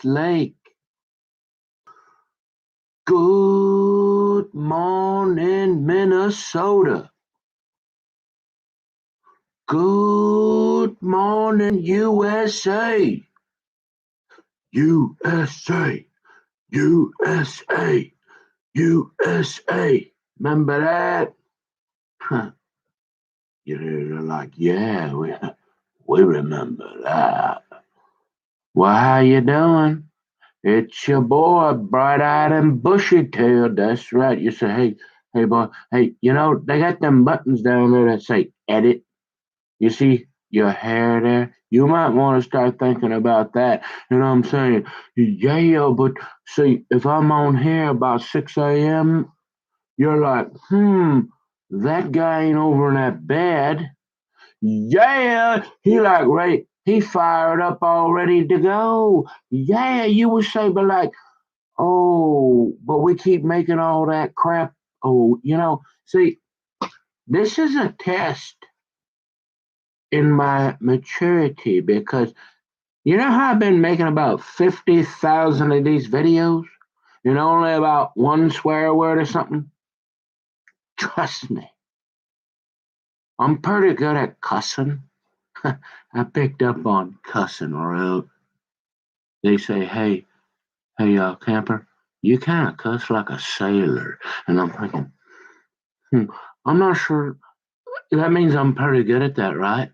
lake. Good morning, Minnesota. Good morning, USA. USA. USA. USA. Remember that? Huh. You're like, yeah, we remember that. Well, how you doing? It's your boy, bright-eyed and bushy-tailed. That's right. You say, hey, boy, hey, they got them buttons down there that say edit. You see your hair there? You might want to start thinking about that. You know what I'm saying? Yeah, but see, if I'm on here about 6 a.m., you're like, that guy ain't over in that bed. Yeah, he like right, he fired up all ready to go. Yeah, you would say, but like, oh, but we keep making all that crap. Oh, see, this is a test in my maturity because you know how I've been making about 50,000 of these videos and only about one swear word or something? Trust me, I'm pretty good at cussing. I picked up on cussing real. They say, hey, camper, you kind of cuss like a sailor. And I'm thinking, I'm not sure. That means I'm pretty good at that, right?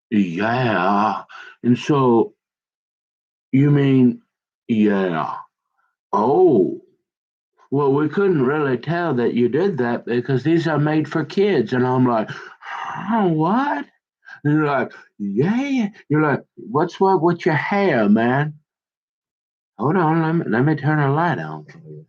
Yeah. And so you mean, yeah. Oh, well, we couldn't really tell that you did that because these are made for kids. And I'm like, oh, what? And you're like, yeah. You're like, what's wrong with your hair, man? Hold on, let me turn a light on for you.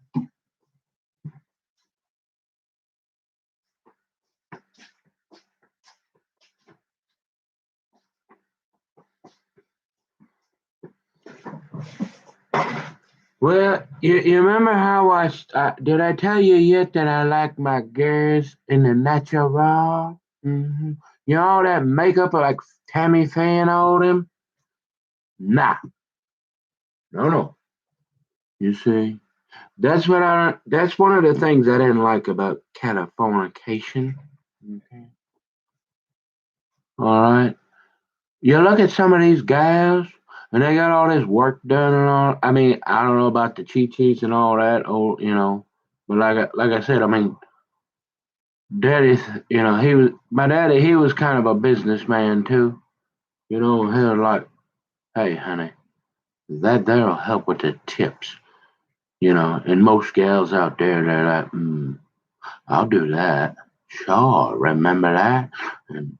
Well, you remember how did I tell you yet that I like my girls in the natural? Mm-hmm. You know all that makeup like Tammy Faye and all them? Nah, no. You see, that's one of the things I didn't like about Californication. Okay. All right. You look at some of these guys, and they got all this work done and all. I mean, I don't know about the cheat sheets and all that, but like I said, I mean, daddy, he was my daddy. He was kind of a businessman too. He was like, hey, honey, that'll help with the tips. And most gals out there, they're like, I'll do that. Sure, remember that? And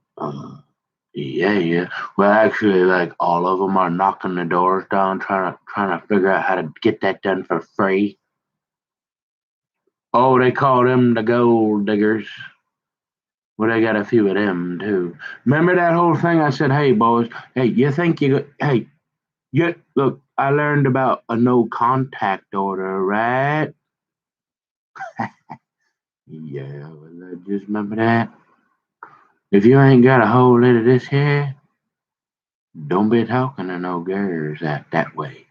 yeah. Well, actually, like all of them are knocking the doors down, trying to figure out how to get that done for free. Oh, they call them the gold diggers. Well, they got a few of them too. Remember that whole thing? I said, "Hey, boys, hey, you think you? Hey, you look. I learned about a no contact order, right? Yeah, well, just remember that. If you ain't got a whole lot of this here, don't be talking to no girls that way."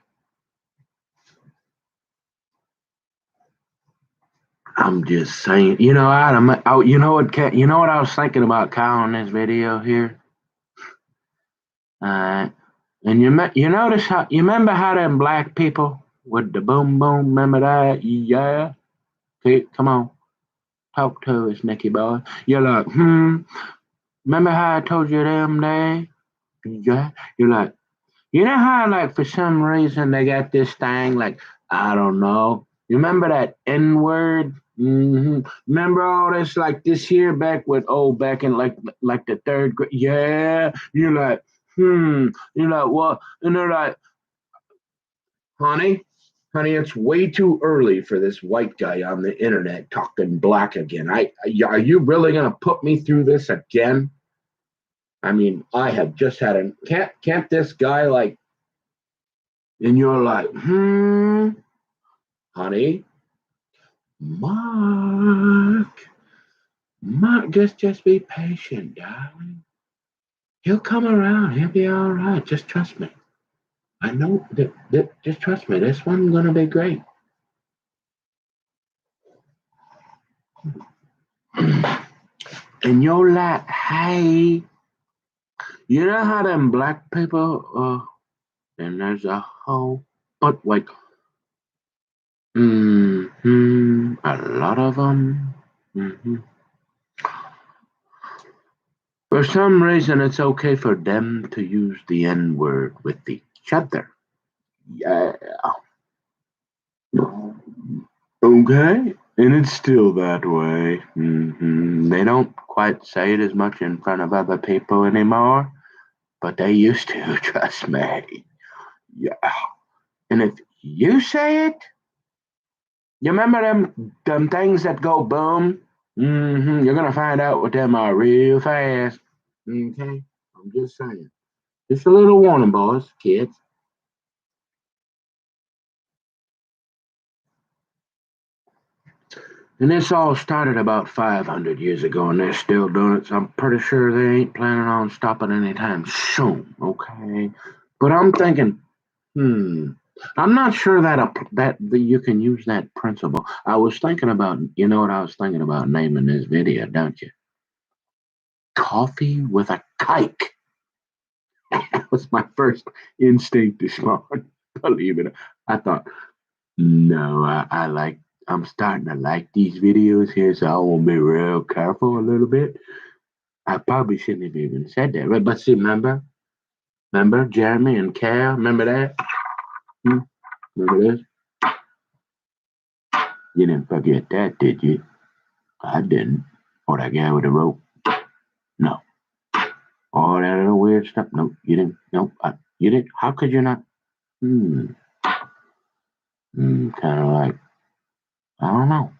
I'm just saying, you know what I was thinking about Kyle in this video here. And you notice how you remember how them black people with the boom boom, remember that? Yeah. Okay, come on, talk to us, Nicky boy. You're like, remember how I told you them day? Yeah. You're like, you know how like for some reason they got this thing like I don't know. You remember that N word? Remember all this like this year back in like the third grade? Yeah. You're like, You're like, what? And they're like, honey, it's way too early for this white guy on the internet talking black again. Are you really gonna put me through this again? I mean, I have just had a can't this guy like and you're like, honey, Mark, just be patient, darling. He'll come around. He'll be all right. Just trust me. I know that just trust me, this one's gonna be great. And you're like, hey, you know how them black people, and there's a whole, but like, a lot of them. For some reason, it's okay for them to use the N word with each other. Yeah. Okay. And it's still that way. They don't quite say it as much in front of other people anymore, but they used to, trust me. Yeah. And if you say it, you remember them things that go boom? You're gonna find out what them are real fast. Okay? I'm just saying. Just a little warning, boys, kids. And this all started about 500 years ago, and they're still doing it, so I'm pretty sure they ain't planning on stopping anytime soon, okay? But I'm thinking, I'm not sure that you can use that principle. I was thinking about, you know what I was thinking about naming this video, don't you? Coffee with a kike. That was my first instinct this morning. Believe it. I thought, no, I like. I'm starting to like these videos here, so I want to be real careful a little bit. I probably shouldn't have even said that, right? But see, remember Jeremy and Cal? Remember that? Hmm? Remember this? You didn't forget that, did you? I didn't. Or that guy with the rope? No. All that other weird stuff? No, you didn't. No, you didn't. How could you not? Hmm. Kind of like, I don't know.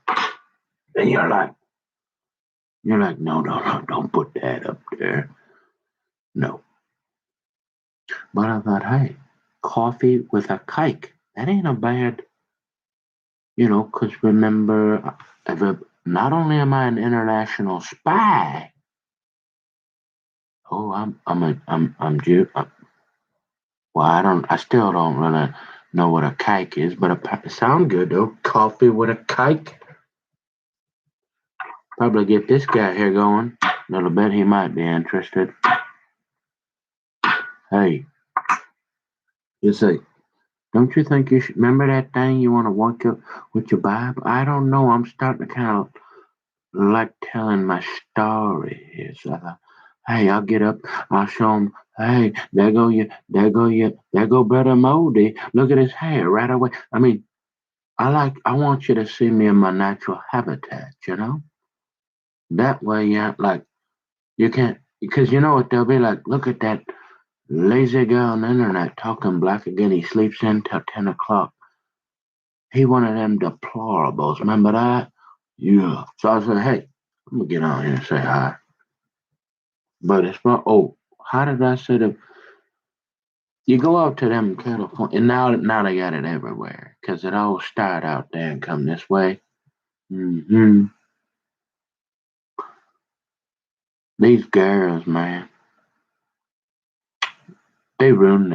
And you're like, no, no, no, don't put that up there. No. But I thought, hey, coffee with a kike. That ain't a bad, because remember, not only am I an international spy, oh, I'm Jew. Well, I still don't really know what a kike is, but it sound good though. Coffee with a kike. Probably get this guy here going a little bit. He might be interested. Hey, you say, don't you think you should remember that thing you want to walk up with your Bible? I don't know. I'm starting to kind of like telling my story here. So I thought, hey, I'll get up, I'll show him, hey, there go Brother Moldy. Look at his hair right away. I mean, I want you to see me in my natural habitat, you know? That way, yeah, like, you can't, because you know what they'll be like, look at that lazy guy on the internet talking black again. He sleeps in till 10 o'clock. He one of them deplorables. Remember that? Yeah. So I said, hey, I'm going to get on here and say hi. But it's not. Oh, how did I say that? You go out to them California, and now they got it everywhere because it all started out there and come this way. hmm These girls, man, they ruin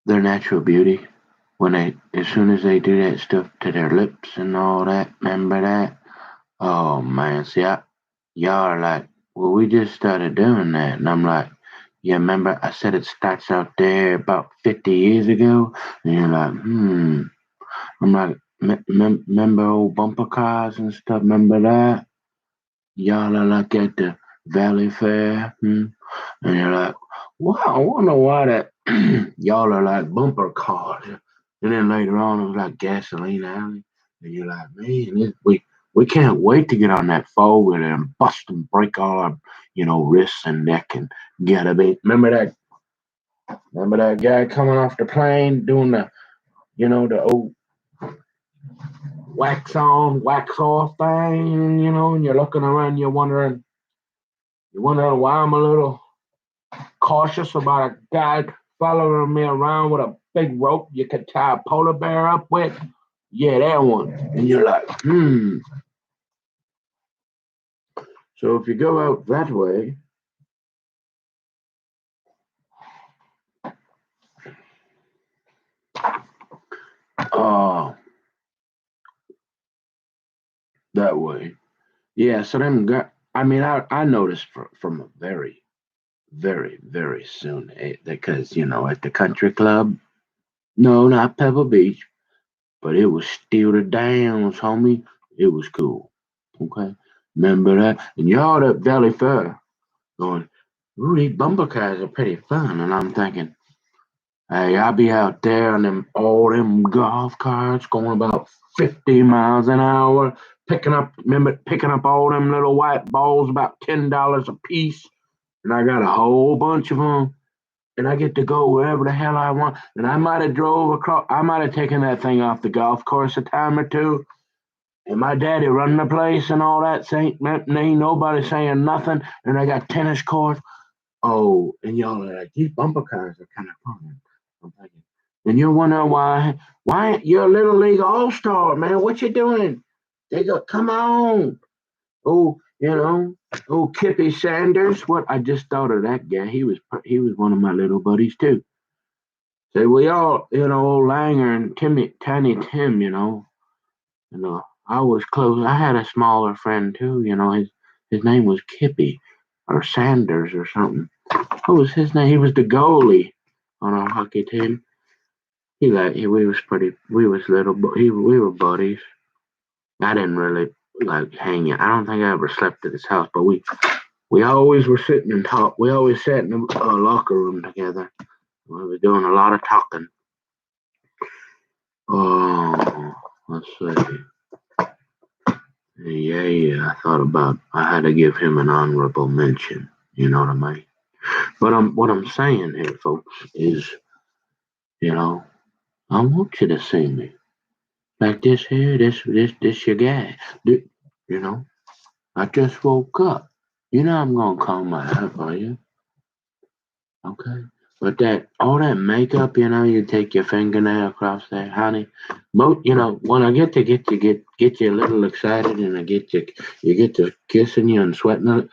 their natural beauty when as soon as they do that stuff to their lips and all that. Remember that? Oh man, see, y'all are like, well, we just started doing that, and I'm like, yeah, remember I said it starts out there about 50 years ago, and you're like, I'm like, remember old bumper cars and stuff? Remember that? Y'all are like at the Valley Fair, and you're like, wow, I wonder why that y'all are like bumper cars. And then later on, it was like gasoline alley, and you're like, man, we can't wait to get on that four wheeler and bust and break all our, wrists and neck and get a bit. Remember that guy coming off the plane doing the old wax on, wax off thing, and you're looking around, you're wondering why I'm a little cautious about a guy following me around with a big rope you could tie a polar bear up with. Yeah, that one. And you're like, So if you go out that way, that way. Yeah, so I mean, I noticed from a very, very, very soon because at the country club, no, not Pebble Beach, but it was still the Downs, homie. It was cool. Okay, remember that? And y'all at Valley Fair going, ooh, these bumper cars are pretty fun, and I'm thinking. Hey, I be out there on all them golf carts going about 50 miles an hour, picking up all them little white balls about $10 a piece, and I got a whole bunch of them, and I get to go wherever the hell I want. And I might have taken that thing off the golf course a time or two, and my daddy running the place and all that, ain't nobody saying nothing, and I got tennis courts. Oh, and y'all are like, these bumper cars are kind of fun. I'm thinking, and you're wondering why you're a little league all star, man. What you doing? They go, come on. Oh, oh Kippy Sanders. What I just thought of that guy. He was one of my little buddies too. So we all, old Langer and Tiny Tim, I was close. I had a smaller friend too. His name was Kippy or Sanders or something. What was his name? He was the goalie on our hockey team. We was little, but we were buddies. I didn't really like hang out. I don't think I ever slept at his house, but we always were sitting and talk. We always sat in the locker room together. We were doing a lot of talking. Oh, let's see. Yeah. I had to give him an honorable mention. You know what I mean? But what I'm saying here, folks, is, you know, I want you to see me. Like this here, this your guy. You know, I just woke up. I'm gonna call my app, are you? Okay. But all that makeup, you take your fingernail across there, honey. When I get you a little excited, and you get to kissing you and sweating it.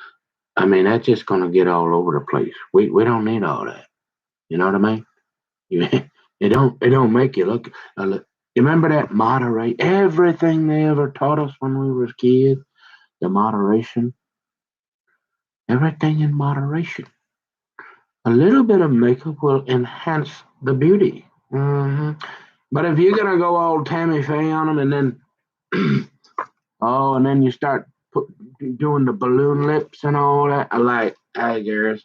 I mean, that's just gonna get all over the place. We don't need all that. You know what I mean? You, it don't make you look. You remember that moderate everything they ever taught us when we were kids. The moderation, everything in moderation. A little bit of makeup will enhance the beauty. But if you're gonna go all Tammy Faye on them, and then and then you start doing the balloon lips and all that, I like, hey girls,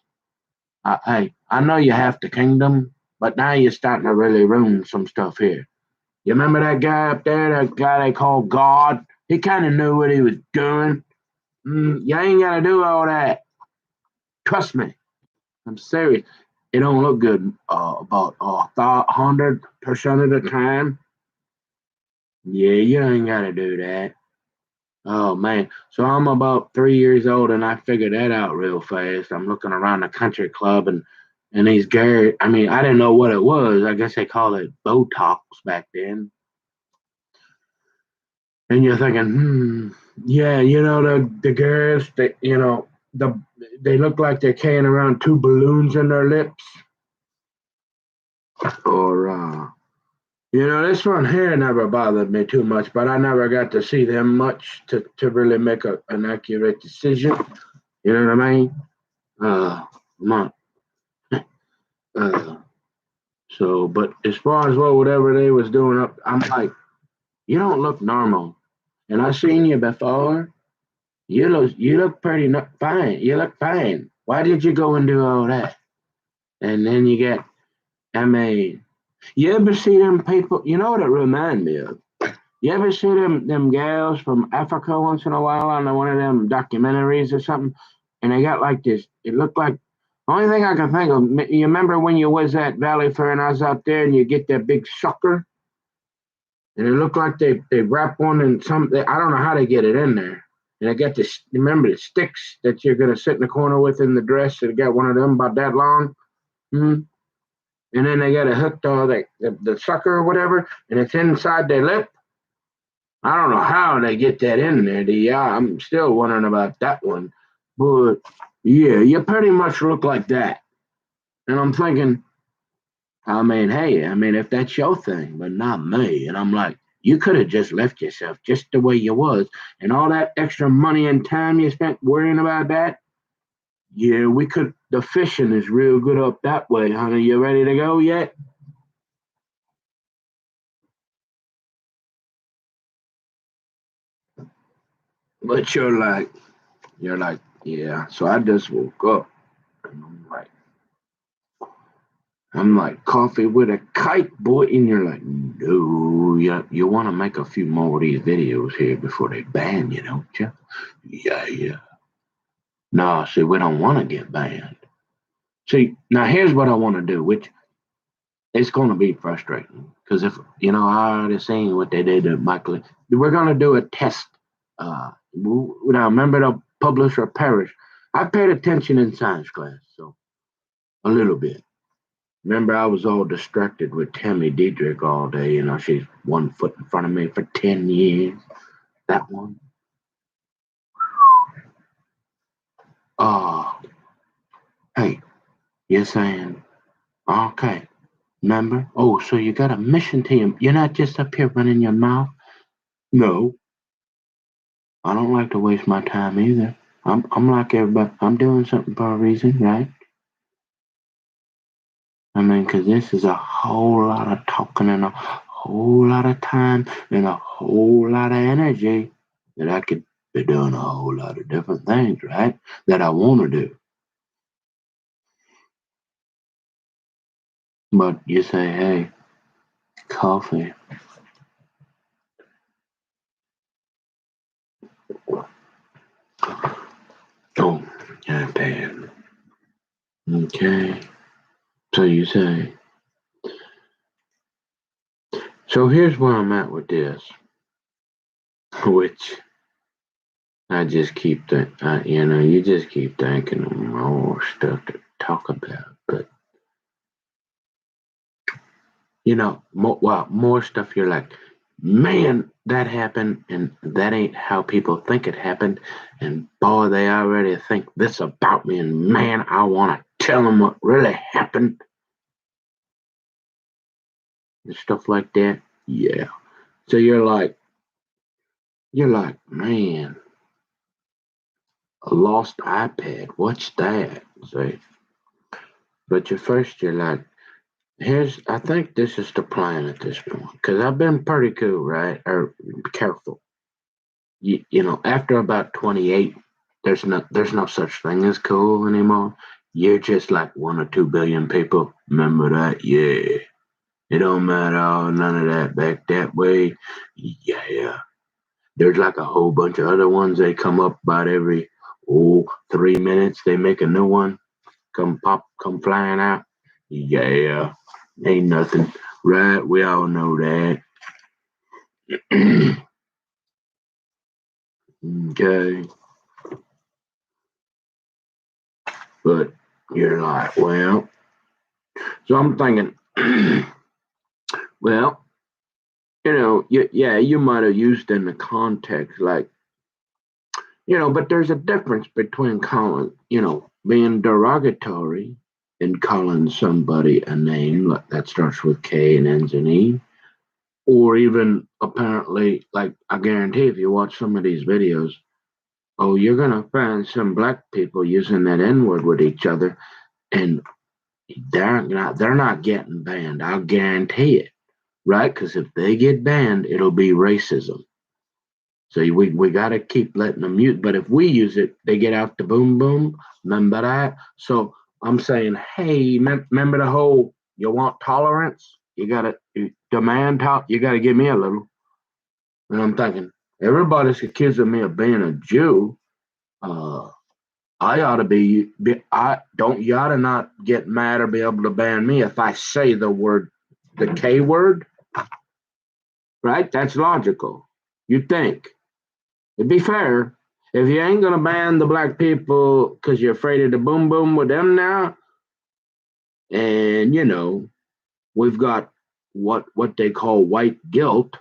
I know you have the kingdom, but now you're starting to really ruin some stuff here. You remember that guy up there, that guy they call God? He kind of knew what he was doing. You ain't got to do all that. Trust me. I'm serious. It don't look good about 100% of the time. Yeah, you ain't got to do that. Oh, man. So I'm about 3 years old, and I figured that out real fast. I'm looking around the country club, and these Gary, I mean, I didn't know what it was. I guess they call it Botox back then. And you're thinking, yeah, the girls, they look like they're carrying around two balloons in their lips, or this one here never bothered me too much, but I never got to see them much to really make an accurate decision. You know what I mean? Come on. Uh, but as far as whatever they was doing up, I'm like, you don't look normal, and I seen you before. You look pretty fine. You look fine. Why did you go and do all that? And then you get, I mean, you ever see them people? You know what it remind me of? You ever see them gals from Africa once in a while on one of them documentaries or something? And they got like this. It looked like the only thing I can think of. You remember when you was at Valley Fair and I was out there and you get that big sucker, and it looked like they wrap one in some. I don't know how they get it in there. And I got this. Remember the sticks that you're gonna sit in the corner with in the dress? They got one of them about that long. Hmm. And then they got it hooked on the sucker or whatever, and it's inside their lip. I don't know how they get that in there. I'm still wondering about that one. But yeah, you pretty much look like that. And I'm thinking, I mean, hey, if that's your thing, but not me. And I'm like, You could have just left yourself just the way you was, and all that extra money and time you spent worrying about that. Yeah, we could. The fishing is real good up that way, honey. You ready to go yet? But you're like, yeah. So I just woke up, and I'm like, coffee with a kite, boy. And you're like, no, you want to make a few more of these videos here before they ban you, don't you? Yeah, yeah. No, see, we don't want to get banned. See, now here's what I want to do, which it's going to be frustrating because if I already seen what they did to Michael. We're going to do a test. Now remember the publish or perish. I paid attention in science class, so a little bit. Remember, I was all distracted with Tammy Diedrich all day. She's 1 foot in front of me for 10 years. That one. Oh, hey, you're saying, okay, remember? Oh, so you got a mission to you. You're not just up here running your mouth. No, I don't like to waste my time either. I'm like everybody. I'm doing something for a reason, right? I mean, because this is a whole lot of talking and a whole lot of time and a whole lot of energy that I could be doing a whole lot of different things, right? That I want to do. But you say, hey, coffee. Oh, iPad. Okay. So you say. So here's where I'm at with this, which I just keep you just keep thinking of more stuff to talk about, but more stuff. You're like, man, that happened, and that ain't how people think it happened, and boy, they already think this about me, and man, I want to tell them what really happened, and stuff like that. Yeah. So you're like, man, a lost iPad. What's that? See, but you're like, I think this is the plan at this point because I've been pretty cool, right? Or careful. After about 28, there's no such thing as cool anymore. You're just like 1 or 2 billion people. Remember that? Yeah. It don't matter. None of that back that way. Yeah. There's like a whole bunch of other ones. They come up about every 3 minutes. They make a new one. Come flying out. Yeah. Ain't nothing. Right? We all know that. Okay. But you're like, well, so I'm thinking, well, you might have used in the context, like, but there's a difference between calling, being derogatory and calling somebody a name that starts with K and ends in E, or even apparently, like, I guarantee if you watch some of these videos, oh, you're going to find some black people using that N word with each other, and they're not getting banned. I'll guarantee it, right? Because if they get banned, it'll be racism. So we got to keep letting them use. But if we use it, they get out the boom boom. Remember that? So I'm saying, hey, remember the whole you want tolerance? You got to demand talk. You got to give me a little. And I'm thinking everybody's accusing me of being a Jew. Uh, I ought to I don't. You ought to not get mad or be able to ban me if I say the K word, right? That's logical. You think. It'd be fair. If you ain't gonna ban the black people because you're afraid of the boom boom with them now, and we've got what they call white guilt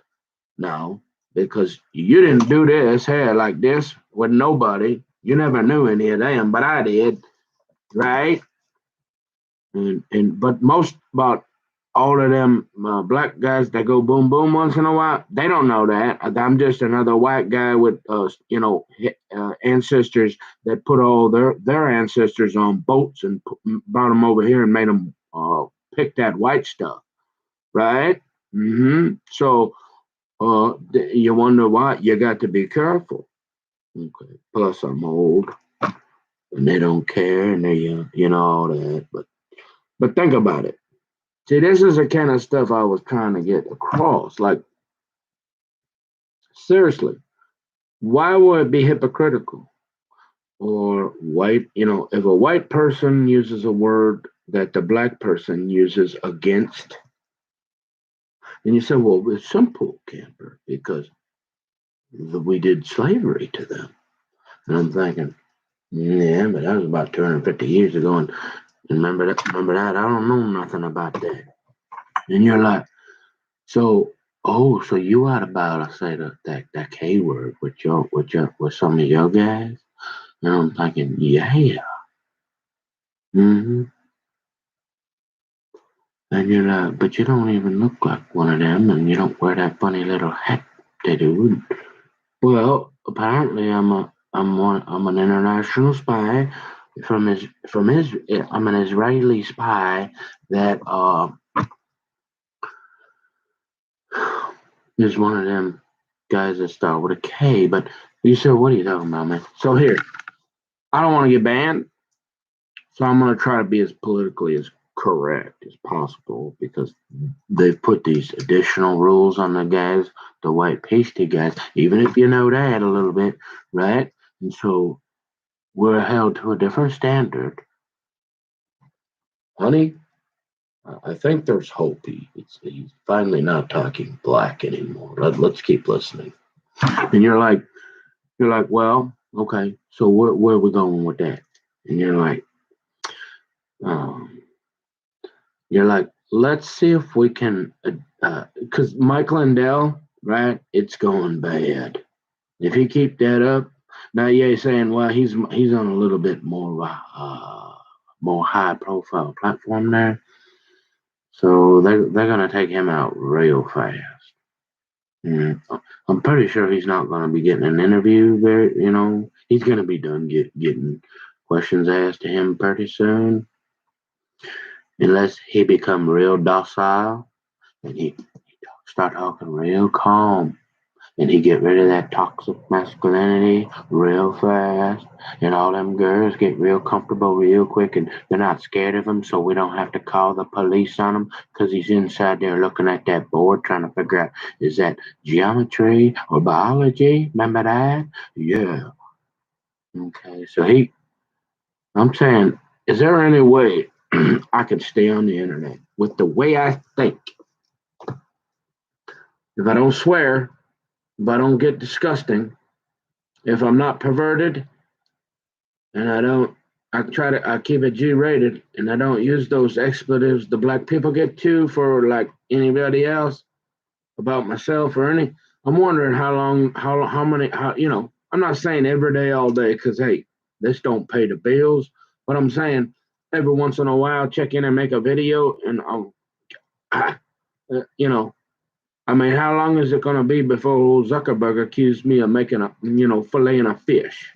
now because you didn't do this hair like this with nobody. You never knew any of them, but I did, right? And but most about all of them black guys that go boom boom once in a while, they don't know that. I'm just another white guy with ancestors that put all their ancestors on boats and brought them over here and made them pick that white stuff, right? So you wonder why you got to be careful. Okay. Plus, I'm old, and they don't care, and they all that. But think about it. See, this is the kind of stuff I was trying to get across. Like, seriously, why would it be hypocritical or white? If a white person uses a word that the black person uses against, and you say, well, it's simple, camper, because we did slavery to them. And I'm thinking, yeah, but that was about 250 years ago. And remember that? I don't know nothing about that. And you're like, so, so you out about to say that K word with some of your guys? And I'm thinking, yeah. hmm And you're like, but you don't even look like one of them, and you don't wear that funny little hat they do. Well, apparently I'm an international spy I'm an Israeli spy that is one of them guys that start with a K. But you said, what are you talking about, man? So here, I don't want to get banned, so I'm going to try to be as politically as correct as possible because they've put these additional rules on the guys, the white pasty guys, even if you know that a little bit, right? And so we're held to a different standard. Honey, I think there's hope. He's finally not talking black anymore. Let's keep listening. And you're like, well, okay, so where are we going with that? And um, you're like, let's see if we can, because Mike Lindell, right? It's going bad. If he keep that up, now you're saying, well, he's on a little bit more high profile platform there, so they're gonna take him out real fast. Mm. I'm pretty sure he's not gonna be getting an interview there. He's gonna be done getting questions asked to him pretty soon, unless he become real docile and he start talking real calm and he get rid of that toxic masculinity real fast, and all them girls get real comfortable real quick, and they're not scared of him, so we don't have to call the police on him because he's inside there looking at that board trying to figure out, is that geometry or biology? Remember that? Yeah. Okay, so I'm saying, is there any way I could stay on the internet with the way I think? If I don't swear, if I don't get disgusting, if I'm not perverted, and I keep it G rated, and I don't use those expletives the black people get to for like anybody else about myself or any. I'm wondering how many, I'm not saying every day, all day, because hey, this don't pay the bills, but I'm saying every once in a while, check in and make a video, and I, you know, I mean, how long is it going to be before old Zuckerberg accused me of making filleting a fish,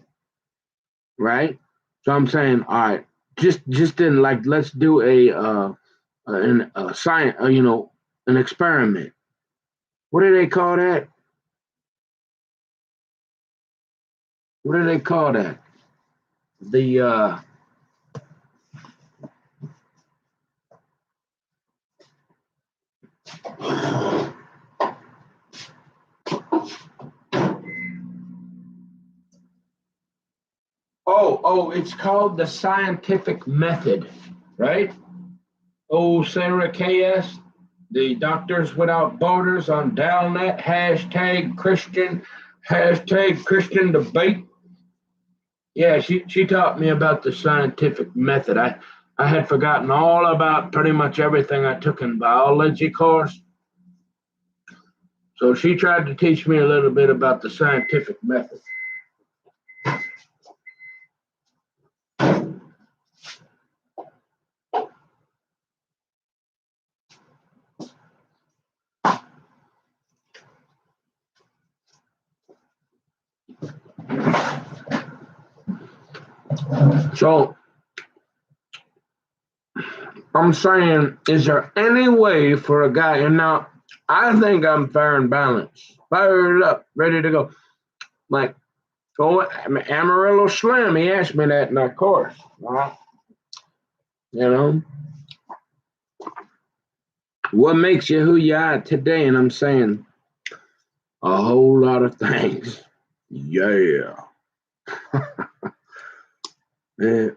right? So I'm saying, all right, just in like, let's do a science, an experiment. What do they call that? What do they call that? The it's called the scientific method, right? Oh, Sarah KS, the Doctors Without Borders on Dalnet, hashtag Christian debate. Yeah, she taught me about the scientific method. I had forgotten all about pretty much everything I took in biology course. So she tried to teach me a little bit about the scientific method. So I'm saying, is there any way for a guy, and now I think I'm fair and balanced, fired up, ready to go. Like, oh, Amarillo Slim, he asked me that in our course. You know, what makes you who you are today? And I'm saying a whole lot of things. Yeah.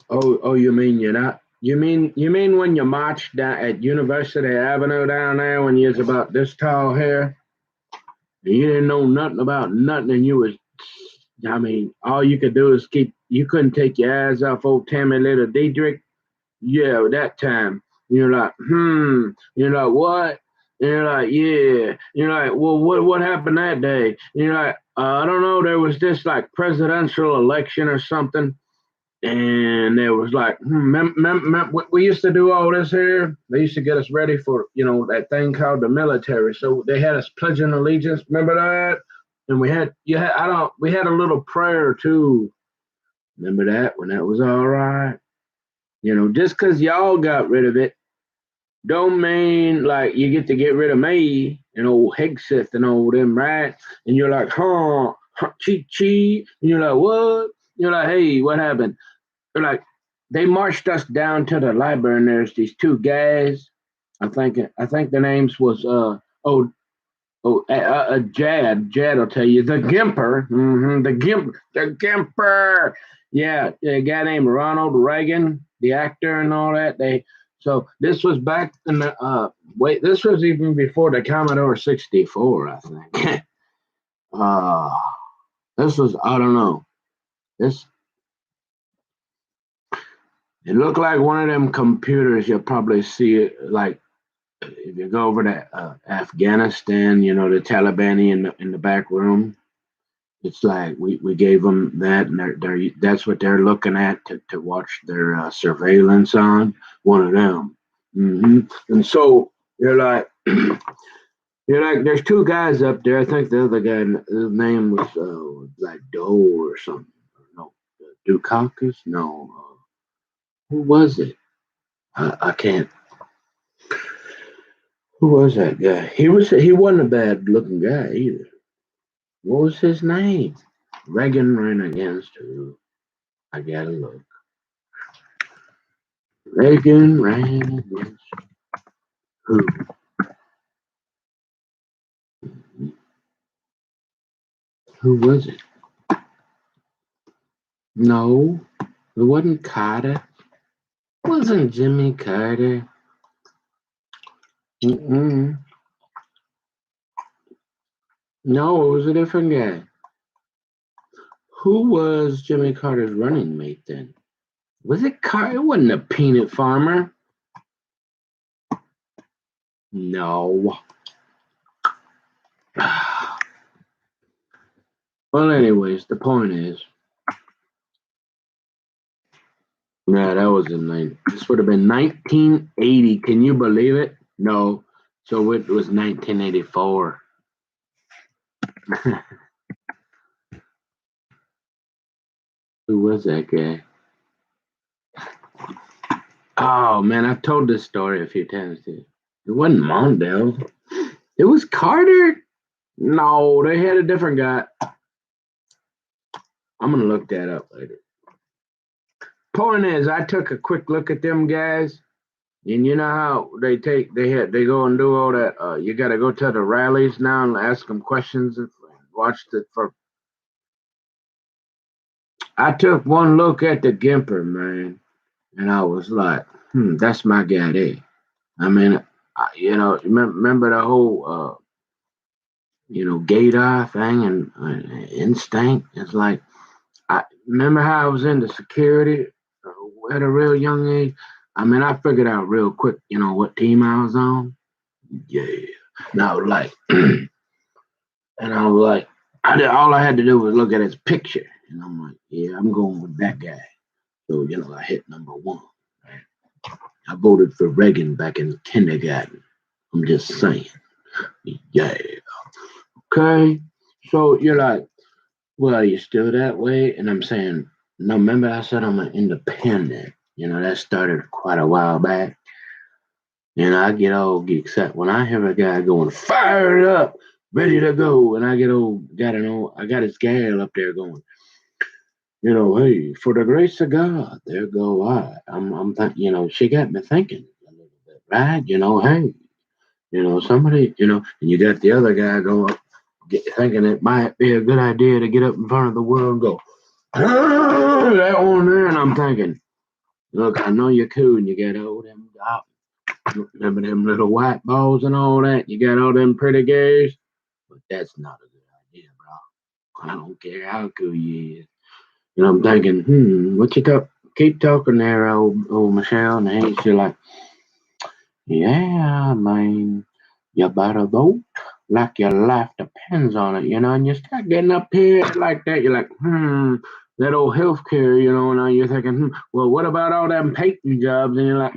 Oh, you mean you're not? You mean when you marched down at University Avenue down there when you was about this tall here, and you didn't know nothing about nothing, and you was, I mean, all you could do is you couldn't take your eyes off old Tammy Little Diedrich. Yeah, that time. You're like, You're like, what? And you're like, yeah. You're like, well, what happened that day? And you're like, I don't know. There was this like presidential election or something, and there was like, we used to do all this here. They used to get us ready for that thing called the military. So they had us pledging allegiance. Remember that? And we had a little prayer too. Remember that when that was all right? Just because y'all got rid of it, don't mean like you get to get rid of me and old Hegseth and all them, right? And you're like, cheat, cheat. And you're like, what? You're like, hey, what happened? They're like, they marched us down to the library, and there's these two guys. I think the names was Jad will tell you the Gimper, the Gimper. Yeah, a guy named Ronald Reagan, the actor, and all that. So this was back in the this was even before the Commodore 64, I think. uh, this was, I don't know. This It looked like one of them computers. You'll probably see it like if you go over to Afghanistan. The Taliban in the back room. It's like we gave them that, and that's what they're looking at to watch their surveillance on. One of them. And so you're like, there's two guys up there. I think the other guy, his name was like Doe or something. No, Dukakis. No, who was it? I can't. Who was that guy? He wasn't a bad looking guy either. What was his name? Reagan ran against who? I gotta look. Reagan ran against who? Who was it? No, it wasn't Carter. It wasn't Jimmy Carter. Mm-mm. No, it was a different guy. Who was Jimmy Carter's running mate then? Was it Carter? It wasn't a peanut farmer. No. Well, anyways, the point is, yeah, that was this would have been 1980. Can you believe it? No. So it was 1984. Who was that guy? Oh man, I've told this story a few times too. It wasn't Mondale. It was Carter. No, they had a different guy. I'm gonna look that up later. Point is, I took a quick look at them guys, and you know how they go and do all that. You got to go to the rallies now and ask them questions and watch it for. I took one look at the Gimper, man, and I was like, that's my guy there. I mean, remember the whole, gaydar thing and instinct? It's like, I remember how I was into security at a real young age. I mean, I figured out real quick, what team I was on. Yeah. Now, like, and I was like, all I had to do was look at his picture. And I'm like, yeah, I'm going with that guy. So, I hit number one. Right? I voted for Reagan back in kindergarten. I'm just saying. Yeah. Okay. So you're like, well, are you still that way? And I'm saying, No, remember I said I'm an independent. That started quite a while back. I get all get excited when I hear a guy going fired up, ready to go, and I I got his gal up there going, hey, for the grace of God, there go I. I'm thinking, she got me thinking a little bit, right? Hey, somebody, and you got the other guy going, thinking it might be a good idea to get up in front of the world and go, that one there, and I'm thinking, look, I know you're cool, and you got all them, remember them little white balls and all that. You got all them pretty girls, but that's not a good idea, bro. I don't care how cool you is. I'm thinking, what you talk? Keep talking there, old Michelle, and hey, she's like, yeah, man, you better vote like your life depends on it, and you start getting up here like that, you're like, that old healthcare, and you're thinking, well, what about all them patent jobs? And you're like,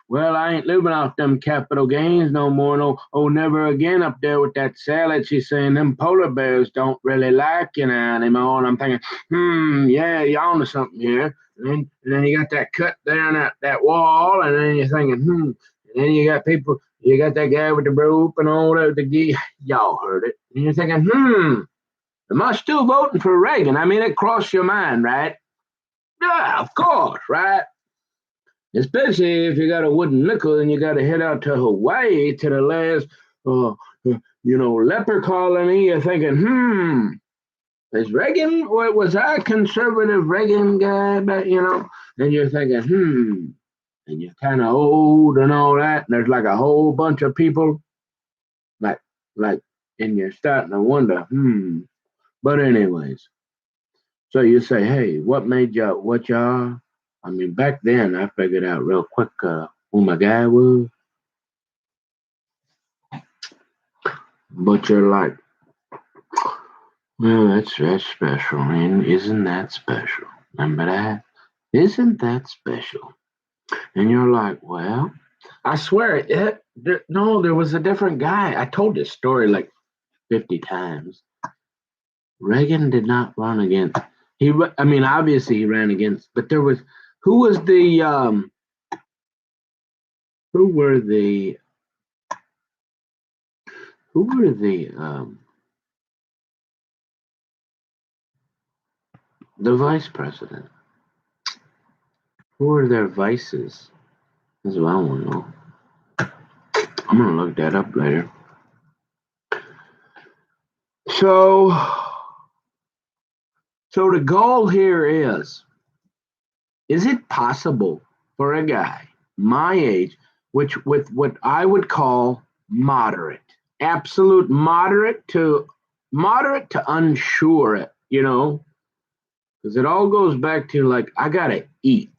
well, I ain't living off them capital gains no more, no, oh, never again up there with that salad. She's saying them polar bears don't really like you now anymore. And I'm thinking, yeah, you're onto something here. And then you got that cut there in that wall, and then you're thinking, and then you got people, you got that guy with the rope and all that, y'all heard it. And you're thinking, am I still voting for Reagan? I mean, it crossed your mind, right? Yeah, of course, right? Especially if you got a wooden nickel and you got to head out to Hawaii to the last, leper colony. You're thinking, is Reagan, was I a conservative Reagan guy? But, and you're thinking, and you're kind of old and all that. And there's like a whole bunch of people, like, like, and you're starting to wonder, But anyways, so you say, hey, what made y'all what y'all? I mean, back then I figured out real quick who my guy was. But you're like, well, that's special, man. Isn't that special? Remember that? Isn't that special? And you're like, well, I swear, no, there was a different guy. I told this story like 50 times. Reagan did not run against. I mean, obviously he ran against, but there was who was the who were the who were the vice president? Who were their vices? That's what I want to know. I'm gonna look that up later. So, so the goal here is it possible for a guy my age, which with what I would call moderate, absolute moderate to unsure it, because it all goes back to like I gotta eat.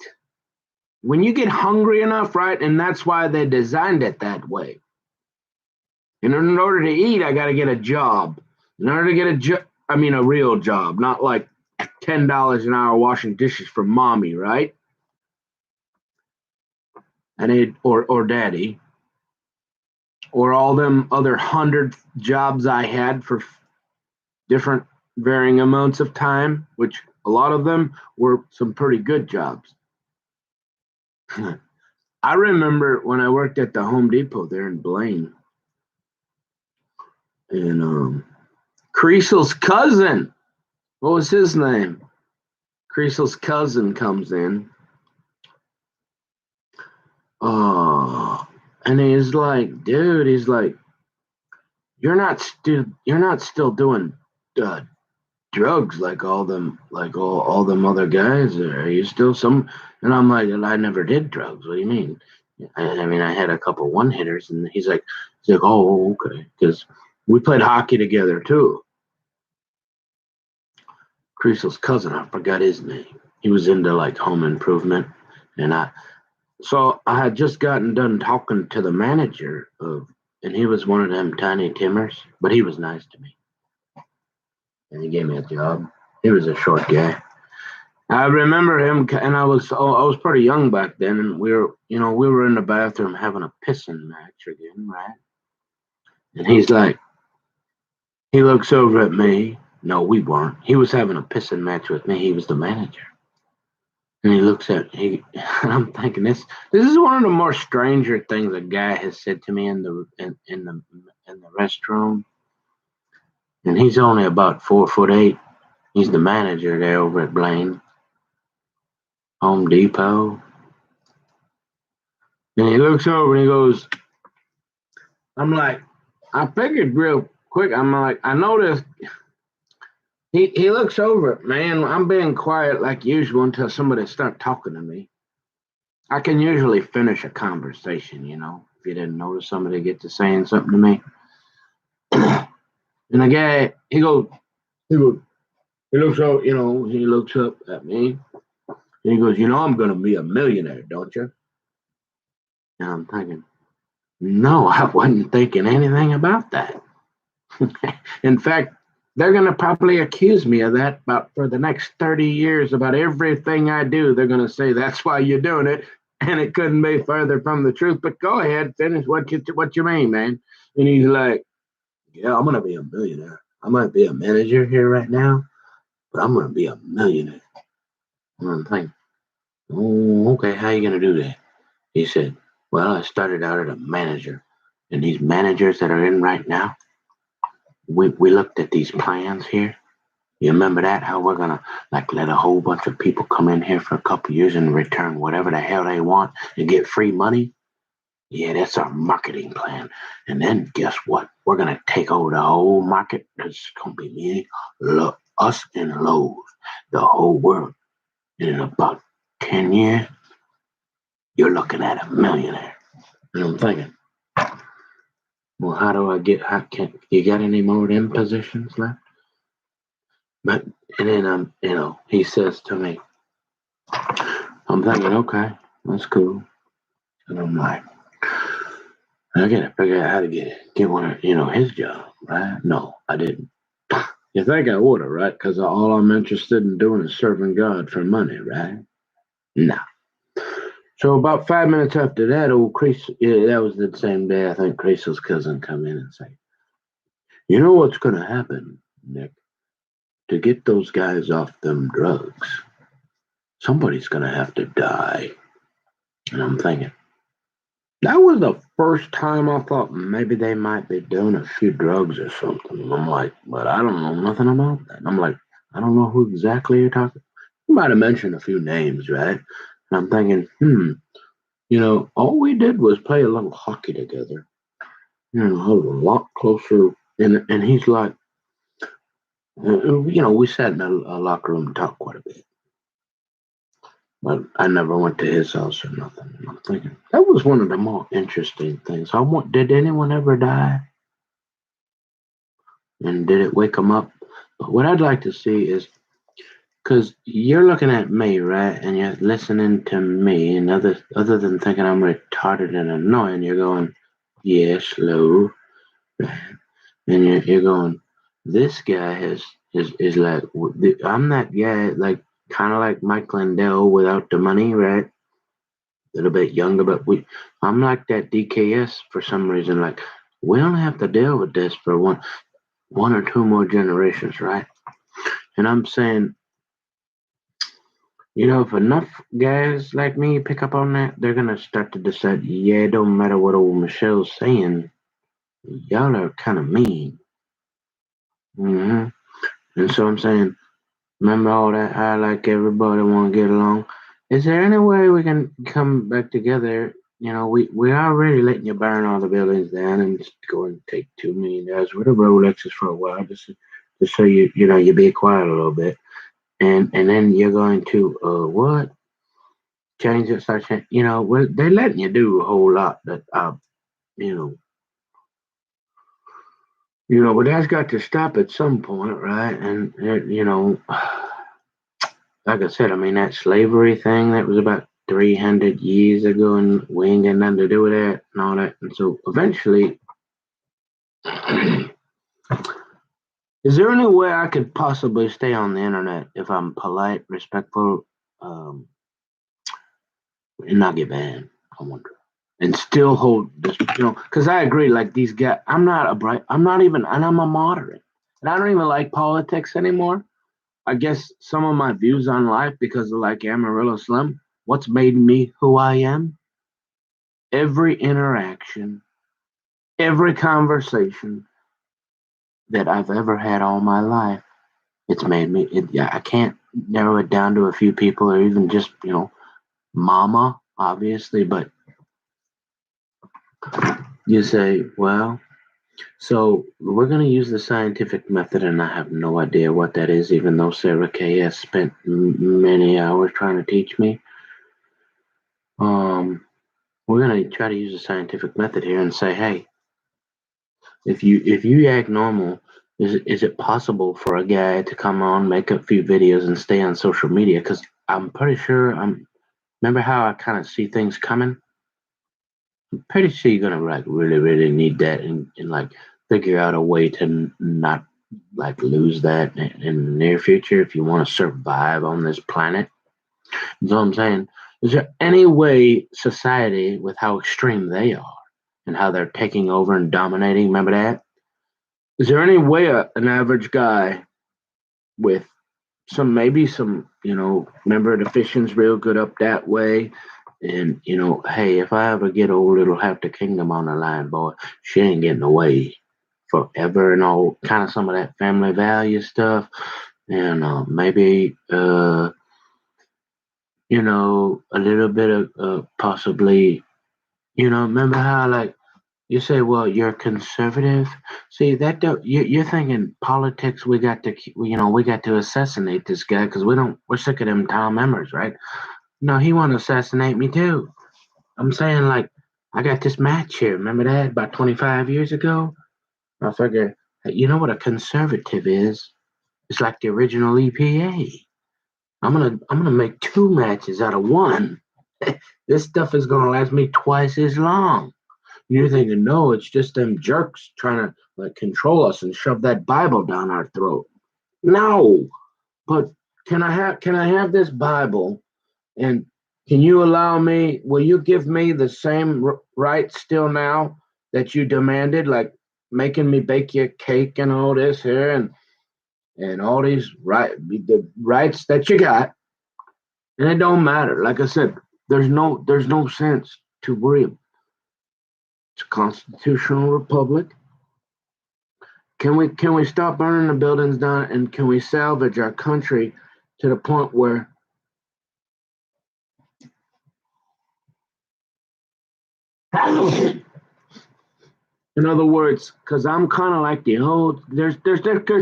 When you get hungry enough, right, and that's why they designed it that way. And in order to eat, I got to get a job. In order to get a job, I mean a real job, not like $10 an hour washing dishes for mommy, right? And it or daddy, or all them other 100 jobs I had for different varying amounts of time, which a lot of them were some pretty good jobs. I remember when I worked at the Home Depot there in Blaine, and Creasel's cousin, what was his name? Creasel's cousin comes in. Oh, and he's like, dude, he's like, you're not still doing uh, drugs like all them other guys. Are you still some? And I'm like, I never did drugs. What do you mean? I mean, I had a couple one hitters, and he's like, oh, okay, because we played hockey together too. Creasel's cousin, I forgot his name. He was into like home improvement, and I had just gotten done talking to the manager and he was one of them tiny Timmers, but he was nice to me, and he gave me a job. He was a short guy. I remember him, and I was pretty young back then, and we were in the bathroom having a pissing match again, right? And he looks over at me, No, we weren't. He was having a pissing match with me. He was the manager. And he looks at he and I'm thinking this is one of the more stranger things a guy has said to me in the restroom. And he's only about 4'8". He's the manager there over at Blaine Home Depot. And he looks over and he goes, I'm like, I figured real quick. I'm like, I noticed he looks over, man. I'm being quiet like usual until somebody starts talking to me. I can usually finish a conversation, if you didn't notice somebody get to saying something to me. And the guy, he goes, he looks up, he looks up at me and he goes, I'm going to be a millionaire, don't you? And I'm thinking, no, I wasn't thinking anything about that. In fact, they're going to probably accuse me of that about for the next 30 years about everything I do. They're going to say that's why you're doing it. And it couldn't be further from the truth. But go ahead, finish what you mean, man. And he's like, yeah, I'm going to be a millionaire. I might be a manager here right now, but I'm going to be a millionaire. And I'm thinking, oh, okay, how you going to do that? He said, well, I started out as a manager. And these managers that are in right now, we looked at these plans here. You remember that? How we're gonna let a whole bunch of people come in here for a couple of years and return whatever the hell they want and get free money? Yeah, that's our marketing plan. And then guess what? We're gonna take over the whole market. It's gonna be me, us, and Lowe's, the whole world. And in about 10 years, you're looking at a millionaire. And I'm thinking, well, how do I get? How can you got any more of them positions left? But and then he says to me, I'm thinking, okay, that's cool. And I'm like, I gotta figure out how to get one of his job, right? No, I didn't. You think I would have, right? Because all I'm interested in doing is serving God for money, right? No. So about 5 minutes after that, old Chris, yeah, that was the same day. I think Chris's cousin come in and say, "You know what's gonna happen, Nick? To get those guys off them drugs, somebody's gonna have to die." And I'm thinking, that was the first time I thought maybe they might be doing a few drugs or something. And I'm like, but I don't know nothing about that. And I'm like, I don't know who exactly you're talking. You might have mentioned a few names, right? And I'm thinking, all we did was play a little hockey together. A lot closer. And he's like, we sat in a locker room and talked quite a bit. But I never went to his house or nothing. And I'm thinking, that was one of the more interesting things. Did anyone ever die? And did it wake them up? But what I'd like to see is, because you're looking at me, right? And you're listening to me, and other than thinking I'm retarded and annoying, you're going, yeah, slow. And you're going, this guy is like, I'm that guy, like, kind of like Mike Lindell without the money, right? A little bit younger, but I'm like that DKS for some reason. Like, we don't have to deal with this for one or two more generations, right? And I'm saying, if enough guys like me pick up on that, they're gonna start to decide, yeah, it don't matter what old Michelle's saying, y'all are kind of mean. hmm And so I'm saying, remember all that? I like everybody want to get along. Is there any way we can come back together? We already letting you burn all the buildings down and just go and take $2 million worth of Rolexes for a while, just so you be quiet a little bit, and then you're going to what? Change it, start change. Well, they're letting you do a whole lot that you know, but that's got to stop at some point, right? And like I said, I mean that slavery thing that was about 300 years ago, and we ain't got nothing to do with that and all that. And so eventually, is there any way I could possibly stay on the internet if I'm polite, respectful, and not get banned? I wonder. And still hold this, because I agree. Like these guys, I'm not even, and I'm a moderate. And I don't even like politics anymore. I guess some of my views on life because of like Amarillo Slim, what's made me who I am? Every interaction, every conversation that I've ever had all my life, it's made me. Yeah, I can't narrow it down to a few people or even just mama, obviously. But you say, well, so we're going to use the scientific method, and I have no idea what that is, even though Sarah Kay has spent many hours trying to teach me. Um, we're going to try to use the scientific method here and say, hey, if you act normal, is it possible for a guy to come on, make a few videos, and stay on social media? Because I'm pretty sure remember how I kind of see things coming. I'm pretty sure you're gonna like really, really need that and like figure out a way to not like lose that in the near future if you want to survive on this planet. You know what I'm saying? Is there any way society, with how extreme they are and how they're taking over and dominating, remember that? Is there any way an average guy with maybe some, remember the fishing's real good up that way? And, hey, if I ever get old, it'll have the kingdom on the line, boy. She ain't getting away forever and all kind of some of that family value stuff. And maybe, a little bit of possibly, remember how like you say, well, you're conservative. See that you're thinking politics. We got to, we got to assassinate this guy because we're sick of them Tom Emmers, right? No, he want to assassinate me too. I'm saying like I got this match here. Remember that about 25 years ago? I figure, hey, you know what a conservative is? It's like the original EPA. I'm gonna make two matches out of one. This stuff is gonna last me twice as long. You're thinking, no, it's just them jerks trying to like control us and shove that Bible down our throat. No, but can I have this Bible and can you allow me? Will you give me the same rights still now that you demanded, like making me bake you a cake and all this here and all these the rights that you got, and it don't matter. Like I said, there's no sense to worry. It's a constitutional republic. Can we stop burning the buildings down and can we salvage our country to the point where in other words, because I'm kind of like the old there's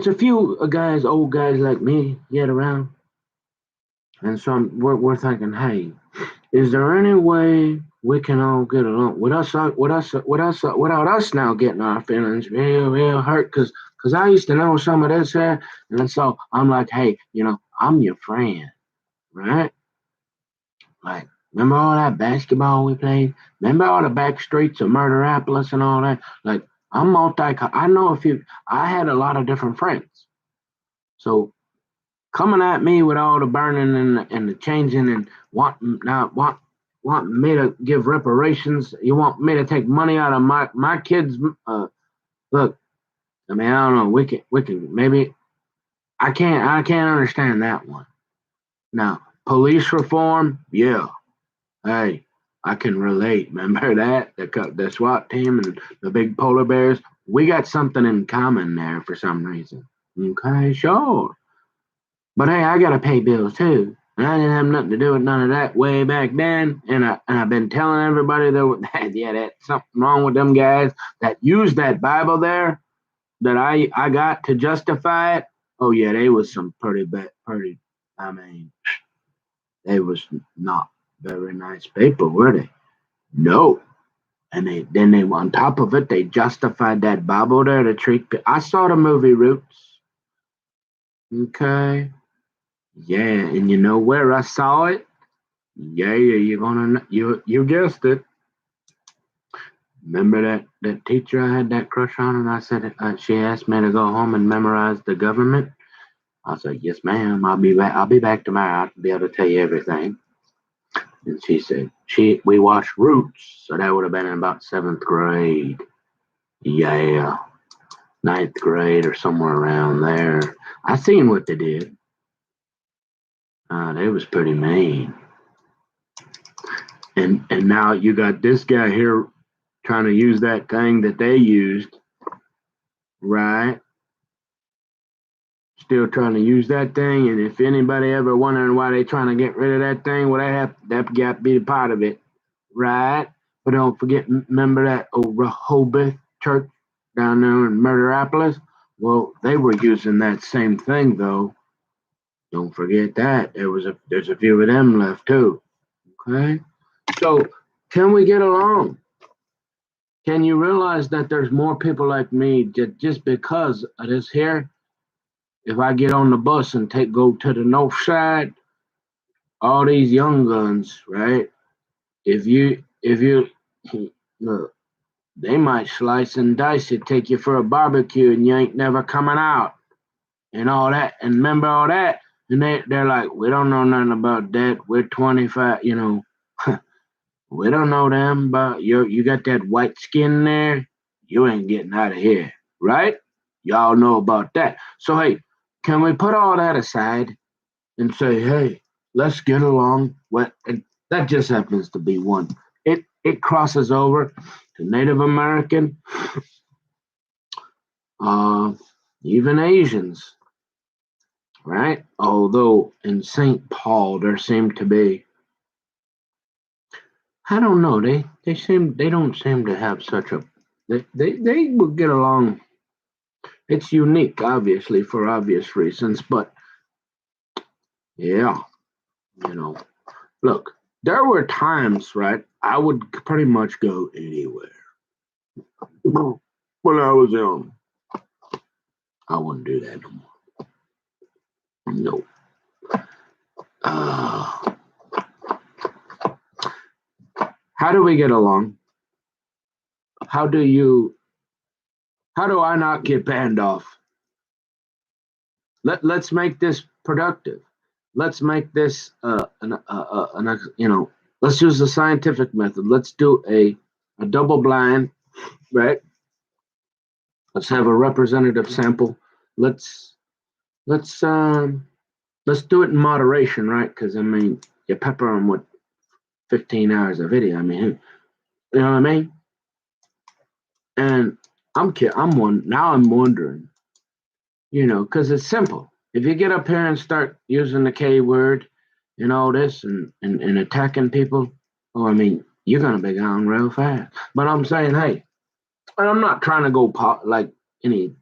a few guys, old guys like me yet around, and so we're thinking, hey, is there any way we can all get along without us now getting our feelings real hurt? Because I used to know some of this here, and so I'm like, hey, I'm your friend, right? Like, remember all that basketball we played? Remember all the back streets of Murderapolis and all that? Like, I know a few. I had a lot of different friends. So coming at me with all the burning and the changing and want me to give reparations. You want me to take money out of my kids? Look, I mean, I don't know. We can maybe I can't understand that one. Now, police reform, yeah. Hey, I can relate. Remember that the SWAT team and the big polar bears. We got something in common there for some reason. Okay, sure. But hey, I gotta pay bills too. And I didn't have nothing to do with none of that way back then. And I've been telling everybody that yeah, that's something wrong with them guys that used that Bible there that I got to justify it. Oh yeah, they was some pretty bad pretty I mean, they was not very nice people, were they? No. And they on top of it, they justified that Bible there to treat. I saw the movie Roots. Okay. Yeah, and you know where I saw it? Yeah, you guessed it. Remember that teacher I had that crush on, and I said she asked me to go home and memorize the government. I said, "Yes, ma'am. I'll be back. I'll be back tomorrow. I'll be able to tell you everything." And she said, we watched Roots, so that would have been in about seventh grade. Yeah. ninth grade or somewhere around there. I seen what they did. They was pretty mean. And now you got this guy here trying to use that thing that they used, right? Still trying to use that thing. And if anybody ever wondering why they trying to get rid of that thing, well, that got to be a part of it, right? But don't forget, remember that old Rehoboth church down there in Murderapolis? Well, they were using that same thing though. Don't forget that there's a few of them left too. Okay, so can we get along? Can you realize that there's more people like me just because of this here? If I get on the bus and go to the north side, all these young guns, right? If you look, they might slice and dice it, take you for a barbecue, and you ain't never coming out, and all that. And remember all that, and they're like, we don't know nothing about that. We're 25, you know. We don't know them, but you got that white skin there. You ain't getting out of here, right? Y'all know about that. So hey, can we put all that aside and say, hey, let's get along? What? And that just happens to be one. It crosses over to Native American, uh, even Asians, right? Although in St. Paul there seem to be, I don't know, they don't seem to have such a they will get along. It's unique, obviously, for obvious reasons, but yeah, you know, look, there were times, right? I would pretty much go anywhere. When I was young, I wouldn't do that no more. No. Uh, how do we get along? How do you? How do I not get banned off? Let's make this productive. Let's make this you know. Let's use the scientific method. Let's do a double blind, right? Let's have a representative sample. Let's let's um let's do it in moderation, right? Because I mean, you pepper them with 15 hours of video. I mean, you know what I mean? And I'm one now. I'm wondering, you know, because it's simple. If you get up here and start using the K word and all this and attacking people, oh, I mean, you're gonna be gone real fast. But I'm saying, hey, and I'm not trying to go like any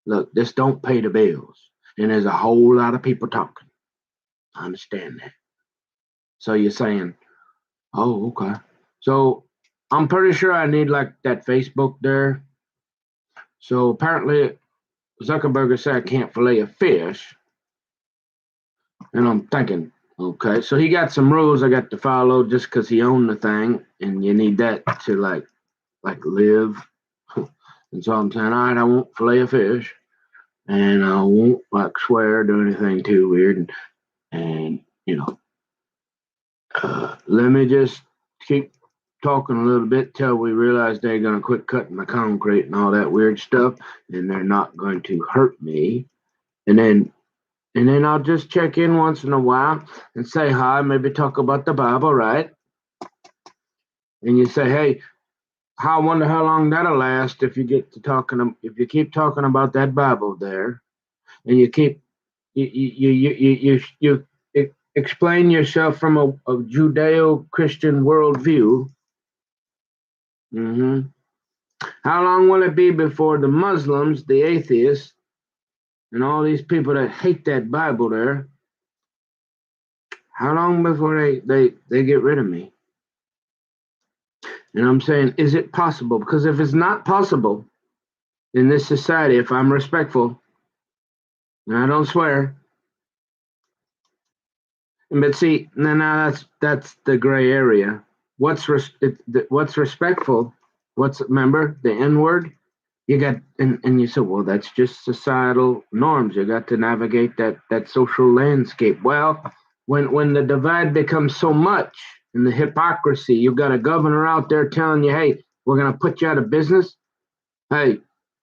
look. This don't pay the bills, and there's a whole lot of people talking. I understand that. So you're saying, oh, okay. So I'm pretty sure I need like that Facebook there. So apparently Zuckerberg said I can't fillet a fish. And I'm thinking, okay, so he got some rules I got to follow just because he owned the thing, and you need that to like live. And so I'm saying, all right, I won't fillet a fish, and I won't like swear or do anything too weird, and you know, let me just keep talking a little bit till we realize they're gonna quit cutting the concrete and all that weird stuff, and they're not going to hurt me, and then I'll just check in once in a while and say hi, maybe talk about the Bible, right? And you say, hey, I wonder how long that'll last if you get to talking, if you keep talking about that Bible there, and you keep you explain yourself from a Judeo-Christian worldview. Hmm. How long will it be before the Muslims, the atheists, and all these people that hate that Bible there? How long before they get rid of me? And I'm saying, is it possible? Because if it's not possible in this society, if I'm respectful and I don't swear, but see, now that's the gray area. What's respectful? What's remember the N word? You got and you said, well, that's just societal norms. You got to navigate that social landscape. Well, when the divide becomes so much and the hypocrisy, you've got a governor out there telling you, hey, we're gonna put you out of business. Hey,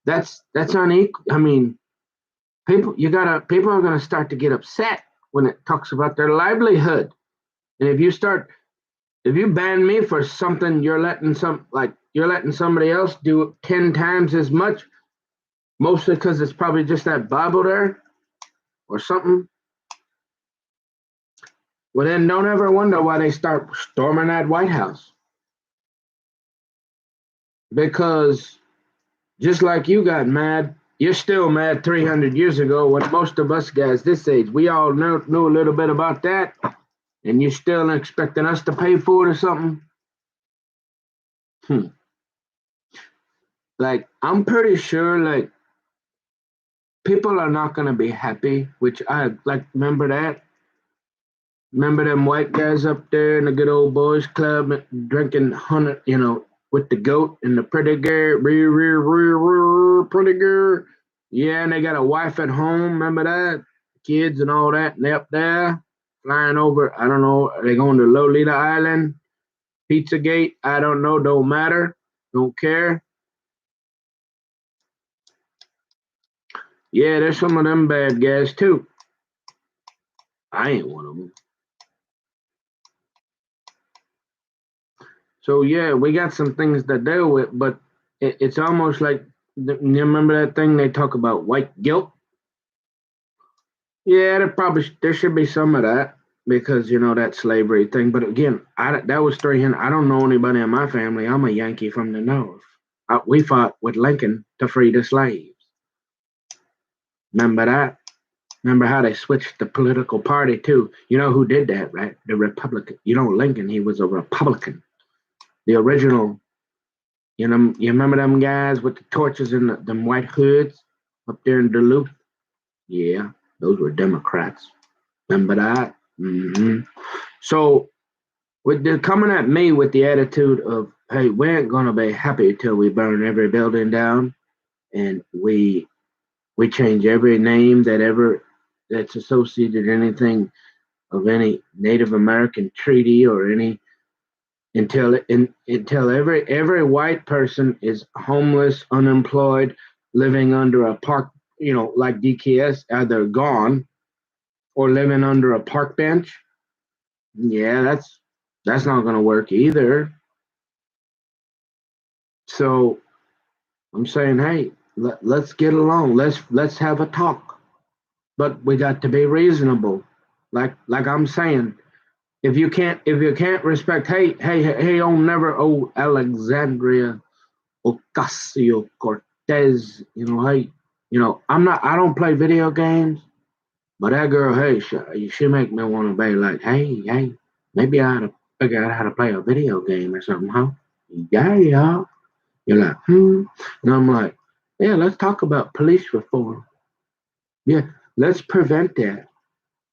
That's unequal. I mean, people are gonna start to get upset when it talks about their livelihood. And if you ban me for something, you're letting somebody else do 10 times as much, mostly because it's probably just that Bible there or something. Well, then don't ever wonder why they start storming that White House. Because just like you got mad, you're still mad 300 years ago when most of us guys this age, we all knew a little bit about that, and you're still expecting us to pay for it or something. Hmm. Like, I'm pretty sure, like, people are not going to be happy, which I like. Remember that? Remember them white guys up there in the good old boys club drinking 100, with the goat and the pretty girl, pretty girl. Yeah, and they got a wife at home. Remember that? Kids and all that, and they up there flying over. I don't know. Are they going to Lolita Island? Pizzagate? I don't know. Don't matter. Don't care. Yeah, there's some of them bad guys too. I ain't one of them. So yeah, we got some things to deal with, but it's almost like you remember that thing they talk about white guilt. Yeah, there should be some of that because that slavery thing. But again, that was 300. I don't know anybody in my family. I'm a Yankee from the North. We fought with Lincoln to free the slaves. Remember that? Remember how they switched the political party too? You know who did that, right? The Republican. Lincoln. He was a Republican. The original. You remember them guys with the torches and them white hoods up there in Duluth? Yeah, those were Democrats. Remember that? So they're coming at me with the attitude of, "Hey, we ain't gonna be happy till we burn every building down, and we change every name that's associated anything of any Native American treaty or any until every white person is homeless, unemployed, living under a park, like DKS, either gone or living under a park bench." Yeah, that's not going to work either. So I'm saying, hey, let's get along. Let's have a talk, but we got to be reasonable. Like I'm saying, if you can't respect, hey, oh, never, oh, Alexandria Ocasio Cortez, hey, I don't play video games, but that girl, hey, she make me want to be like, hey, maybe I ought to figure out how to play a video game or something, huh? Yeah, yeah. You're like, and I'm like, yeah, let's talk about police reform. Yeah, let's prevent that.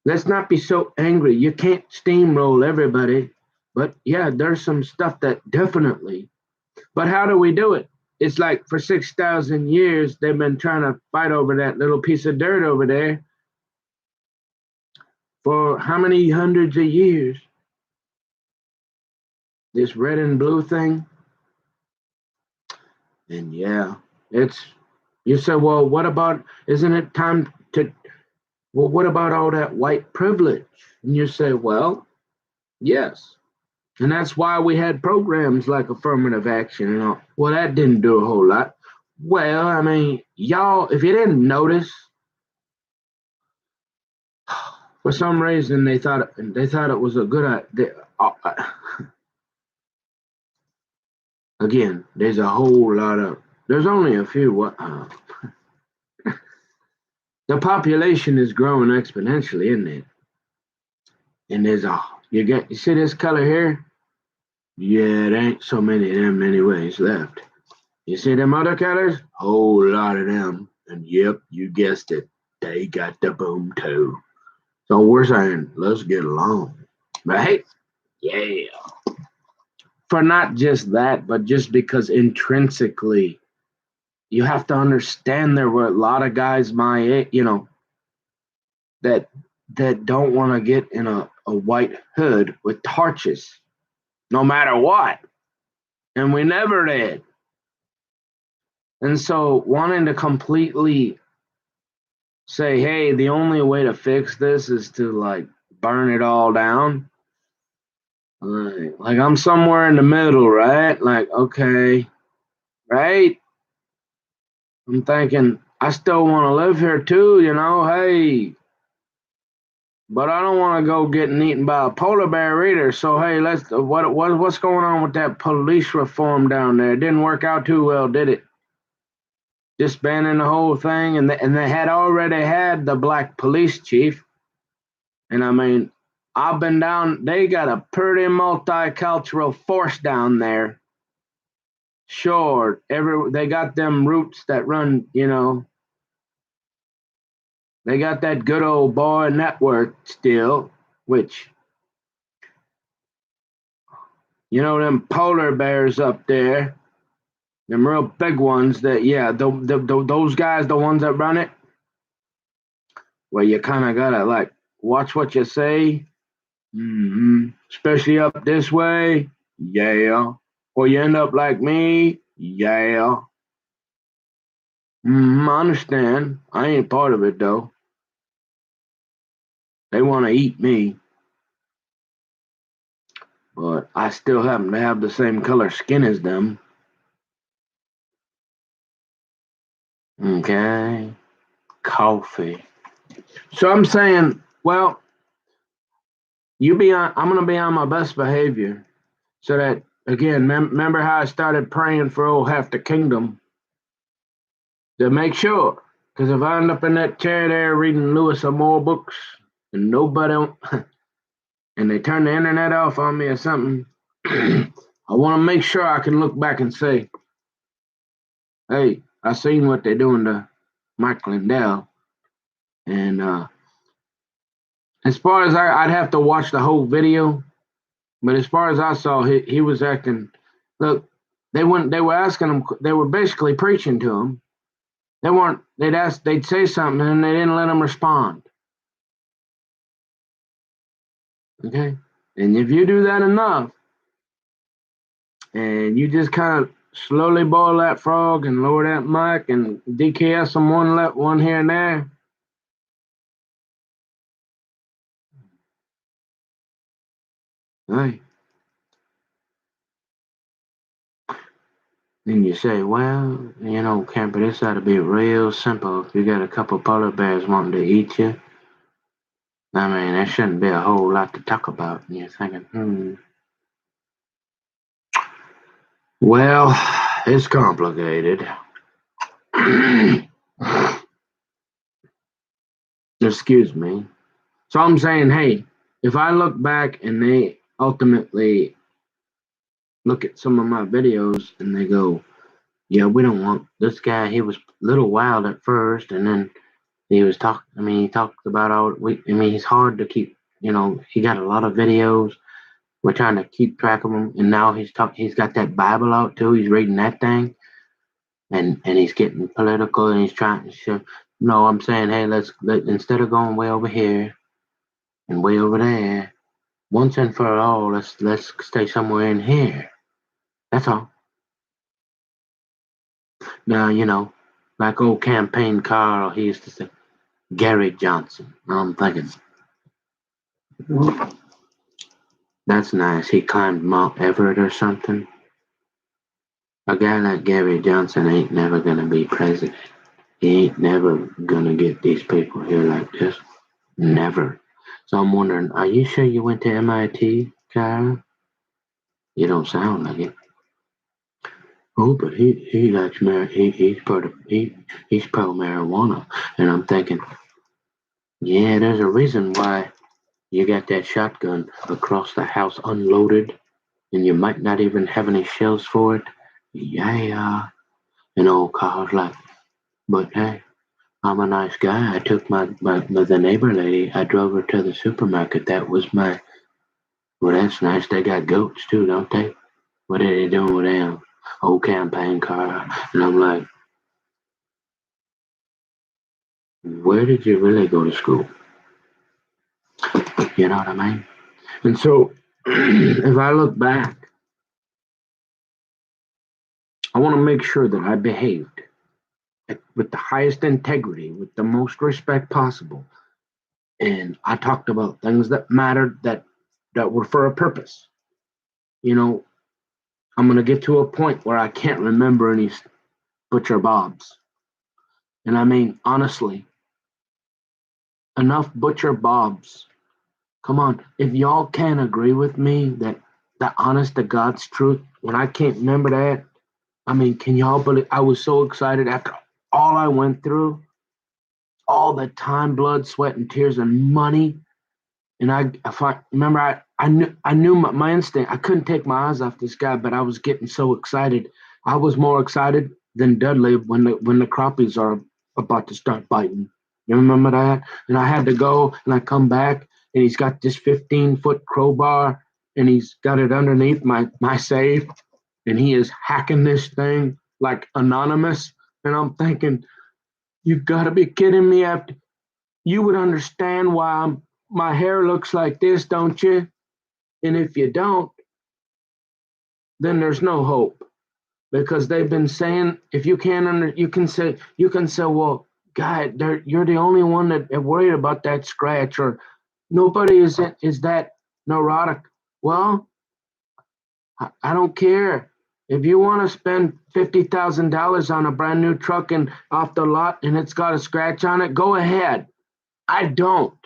Let's not be so angry. You can't steamroll everybody, but yeah, there's some stuff that definitely. But how do we do it? It's like for 6,000 years, they've been trying to fight over that little piece of dirt over there for how many hundreds of years? This red and blue thing. And yeah, you say, well, isn't it time well, what about all that white privilege? And you say, well, yes. And that's why we had programs like affirmative action and all. Well, that didn't do a whole lot. Well, I mean, y'all, if you didn't notice, for some reason they thought it was a good idea. Again, there's only a few. The population is growing exponentially, isn't it? And you see this color here? Yeah, there ain't so many of them anyways left. You see them other colors? Whole lot of them. And yep, you guessed it. They got the boom too. So we're saying, let's get along. Right? Yeah. For not just that, but just because intrinsically you have to understand there were a lot of guys my age, that don't want to get in a white hood with torches, no matter what. And we never did. And so wanting to completely say, hey, the only way to fix this is to like burn it all down. Like I'm somewhere in the middle, right? Like, okay, right? I'm thinking I still want to live here too, hey, but I don't want to go getting eaten by a polar bear either. So hey, what's going on with that police reform down there? It didn't work out too well, did it? Disbanding the whole thing, and they had already had the black police chief. And I mean, I've been down. They got a pretty multicultural force down there. Sure, they got them roots that run. They got that good old boy network still, which them polar bears up there, them real big ones. That yeah, those guys, the ones that run it. Well, you kind of gotta like watch what you say. Especially up this way, yeah. Or you end up like me, yeah. I understand. I ain't part of it though. They want to eat me, but I still happen to have the same color skin as them. Okay, coffee. So I'm saying, well, I'm gonna be on my best behavior, so that again, remember how I started praying for old half the kingdom to make sure. Because if I end up in that chair there reading Lewis or more books, and nobody, and they turn the internet off on me or something, I want to make sure I can look back and say, hey, I seen what they're doing to Mike Lindell. And as far as I'd have to watch the whole video, but as far as I saw, he was acting. Look, they were asking him. They were basically preaching to him. They weren't. They'd say something, and they didn't let him respond. Okay, and if you do that enough, and you just kind of slowly boil that frog and lower that mic and DKS them one here and there. Hey, then you say, well, Camper, this ought to be real simple. If you got a couple polar bears wanting to eat you, I mean, there shouldn't be a whole lot to talk about. And you're thinking, well, it's complicated. Excuse me. So I'm saying, hey, if I look back and they ultimately look at some of my videos and they go, yeah, we don't want this guy. He was a little wild at first, and then he was talking. I mean, he talked about all. I mean, he's hard to keep. He got a lot of videos. We're trying to keep track of him, and now He's got that Bible out too. He's reading that thing, and he's getting political, and he's trying to show. No, I'm saying, hey, instead of going way over here and way over there, once and for all, let's stay somewhere in here. That's all. Now, like old campaign Carl, he used to say, Gary Johnson. Now I'm thinking, that's nice. He climbed Mount Everett or something. A guy like Gary Johnson ain't never gonna be president. He ain't never gonna get these people here like this. Never. So I'm wondering, are you sure you went to MIT, Kyle? You don't sound like it. Oh, but he likes he's pro marijuana, and I'm thinking, yeah, there's a reason why you got that shotgun across the house unloaded, and you might not even have any shells for it. Yeah, and old Carl's like, but hey, I'm a nice guy. I took the neighbor lady. I drove her to the supermarket. That was my. Well, that's nice. They got goats too, don't they? What are they doing with them? Old campaign car. And I'm like, where did you really go to school? You know what I mean? And so, if I look back, I want to make sure that I behaved. with the highest integrity, with the most respect possible. And I talked about things that mattered, that were for a purpose. You know, I'm gonna get to a point where I can't remember any butcher bobs. And I mean, honestly, enough butcher bobs. Come on, if y'all can't agree with me that the honest to God's truth, when I can't remember that, I mean, can y'all believe I was so excited after all I went through, all the time, blood, sweat, and tears, and money. And if I remember, I knew my instinct. I couldn't take my eyes off this guy, but I was getting so excited. I was more excited than Dudley when the crappies are about to start biting. You remember that? And I had to go, and I come back, and he's got this 15-foot crowbar, and he's got it underneath my safe, and he is hacking this thing like anonymous. And I'm thinking, you gotta be kidding me! After you would understand why my hair looks like this, don't you? And if you don't, then there's no hope, because they've been saying if you can't you can say, well, guy, you're the only one that are worried about that scratch, or nobody is that neurotic. Well, I don't care. If you want to spend $50,000 on a brand new truck and off the lot and it's got a scratch on it, go ahead. I don't.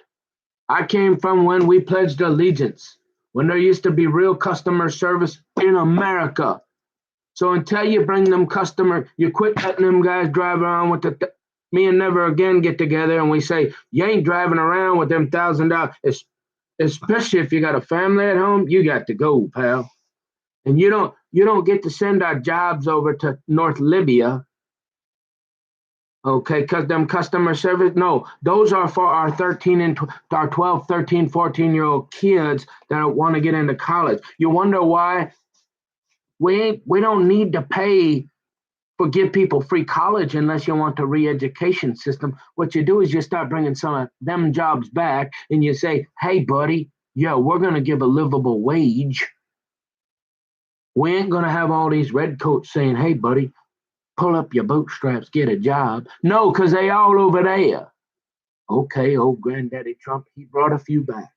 I came from when we pledged allegiance, when there used to be real customer service in America. So until you bring them you quit letting them guys drive around with me and Never Again get together and we say, you ain't driving around with them $1,000. Especially if you got a family at home, you got to go, pal. And you don't get to send our jobs over to North Libya. Okay, because them customer service, no, those are for our 13 and our 12, 13, 14-year-old kids that want to get into college. You wonder why we don't need to pay for give people free college unless you want the re-education system. What you do is you start bringing some of them jobs back and you say, hey, buddy, yeah, we're going to give a livable wage. We ain't going to have all these redcoats saying, hey, buddy, pull up your bootstraps, get a job. No, because they all over there. Okay, old granddaddy Trump, he brought a few back.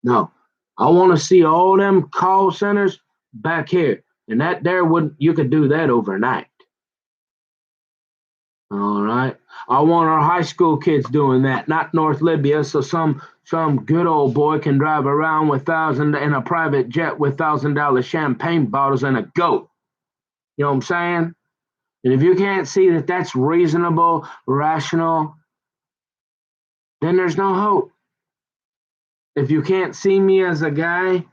No, I want to see all them call centers back here. And that there wouldn't, you could do that overnight. All right. I want our high school kids doing that, not North Libya, so some good old boy can drive around with thousand in a private jet with $1,000 champagne bottles and a goat. You know what I'm saying? And if you can't see that that's reasonable, rational, then there's no hope. If you can't see me as a guy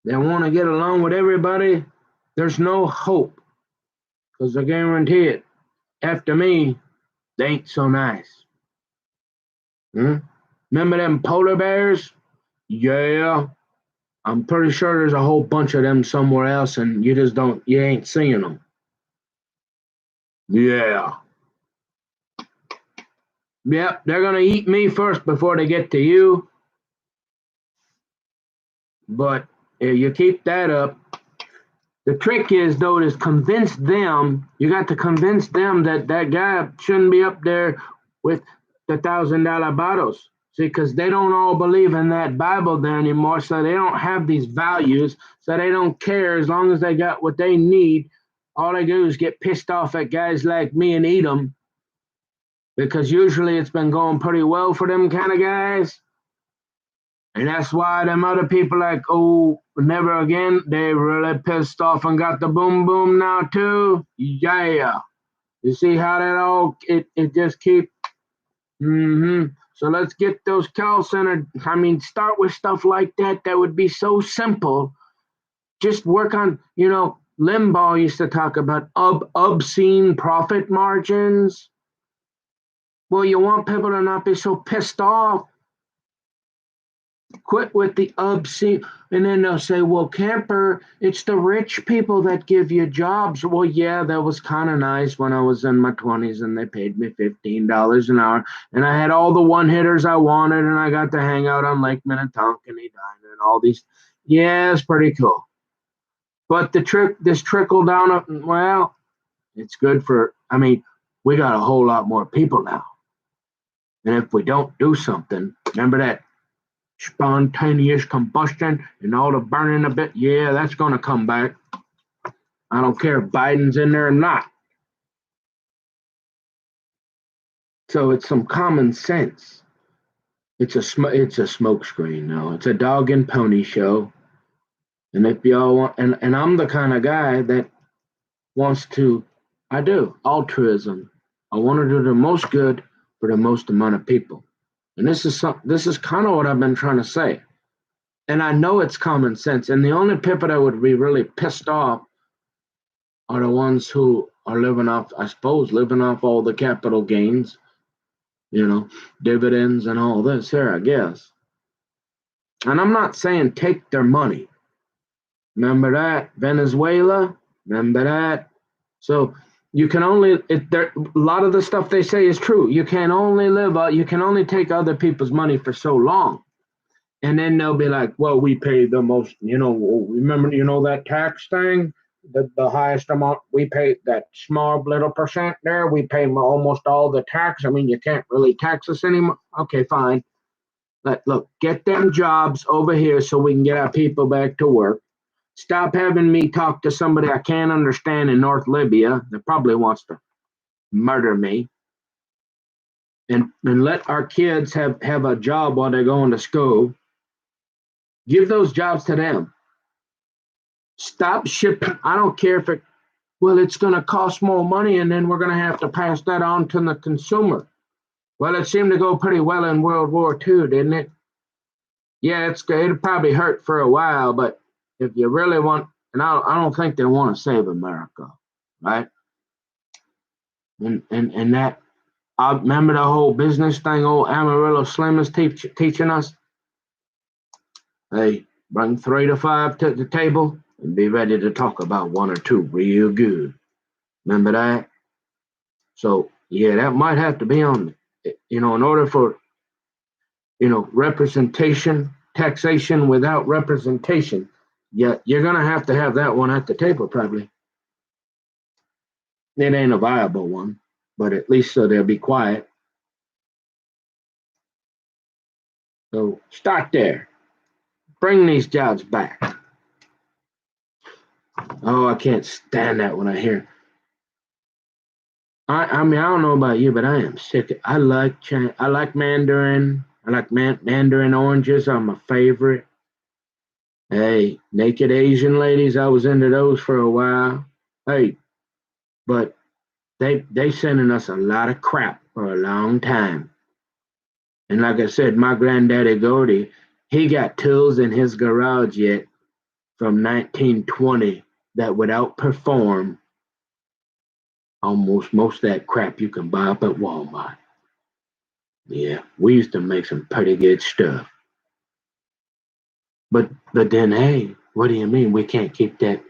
that want to get along with everybody, there's no hope. Because I guarantee it, after me, they ain't so nice. Remember them polar bears? Yeah. I'm pretty sure there's a whole bunch of them somewhere else and you ain't seeing them. Yeah. Yep, they're going to eat me first before they get to you. But if you keep that up, the trick is, though, is convince them. You got to convince them that guy shouldn't be up there with the $1,000 bottles. See, because they don't all believe in that Bible there anymore, so they don't have these values, so they don't care as long as they got what they need. All they do is get pissed off at guys like me and eat them, because usually it's been going pretty well for them kind of guys. And that's why them other people like, oh, Never Again, they really pissed off and got the boom boom now too. Yeah. You see how that all, it just keep, So let's get those call center, start with stuff like that. That would be so simple. Just work on, Limbaugh used to talk about obscene profit margins. Well, you want people to not be so pissed off. Quit with the obscene, and then they'll say, well, Camper, it's the rich people that give you jobs. Well, yeah, that was kind of nice when I was in my 20s and they paid me $15 an hour and I had all the one hitters I wanted and I got to hang out on Lake Minnetonka and all these. Yeah, it's pretty cool. But this trickle down, well, it's good for I mean, we got a whole lot more people now. And if we don't do something, remember that spontaneous combustion and all the burning a bit? Yeah, that's going to come back. I don't care if Biden's in there or not. So it's some common sense. It's a smoke screen now. It's a dog and pony show. And if y'all want, and I'm the kind of guy that wants to, I do altruism. I want to do the most good for the most amount of people. And this is kind of what I've been trying to say. And I know it's common sense. And the only people that would be really pissed off are the ones who are living off, I suppose, living off all the capital gains, dividends and all this here, I guess. And I'm not saying take their money. Remember that? Venezuela? Remember that? So you can only, a lot of the stuff they say is true. You can only take other people's money for so long. And then they'll be like, well, we pay the most, remember, that tax thing? The highest amount, we pay that small little percent there. We pay almost all the tax. I mean, you can't really tax us anymore. Okay, fine. Look, get them jobs over here so we can get our people back to work. Stop having me talk to somebody I can't understand in North Libya that probably wants to murder me. And let our kids have a job while they're going to school. Give those jobs to them. Stop shipping. I don't care if it's going to cost more money and then we're going to have to pass that on to the consumer. Well, it seemed to go pretty well in World War II, didn't it? Yeah, it'll probably hurt for a while, but if you really want, and I don't think they want to save America, right? And that, I remember the whole business thing old Amarillo Slim is teaching us. Hey, bring 3 to 5 to the table and be ready to talk about 1 or 2 real good. Remember that? So, yeah, that might have to be on, in order for, representation, taxation without representation. Yeah, you're going to have that one at the table, probably. It ain't a viable one, but at least so they'll be quiet. So start there. Bring these jobs back. Oh, I can't stand that when I hear. I mean, I don't know about you, but I am sick. I like mandarin. I like mandarin oranges are my favorite. Hey, naked Asian ladies, I was into those for a while. Hey, but they sending us a lot of crap for a long time. And like I said, my granddaddy Gordy, he got tools in his garage yet from 1920 that would outperform almost most of that crap you can buy up at Walmart. Yeah, we used to make some pretty good stuff. But then, hey, what do you mean we can't keep that?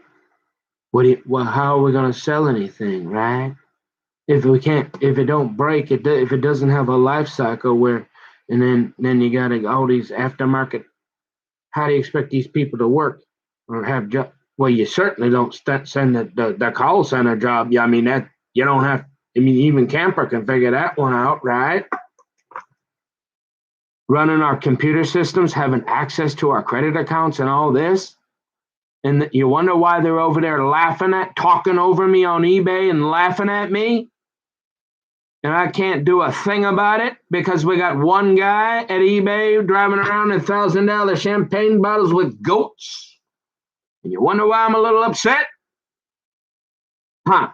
How are we gonna sell anything, right? If it don't break, if it doesn't have a life cycle and then you got all these aftermarket. How do you expect these people to work or have job? Well, you certainly don't send the call center job. Yeah, I mean that you don't have. I mean, even Camper can figure that one out, right? Running our computer systems, having access to our credit accounts and all this. And you wonder why they're over there talking over me on eBay and laughing at me. And I can't do a thing about it because we got one guy at eBay driving around in $1,000 champagne bottles with goats. And you wonder why I'm a little upset? Huh.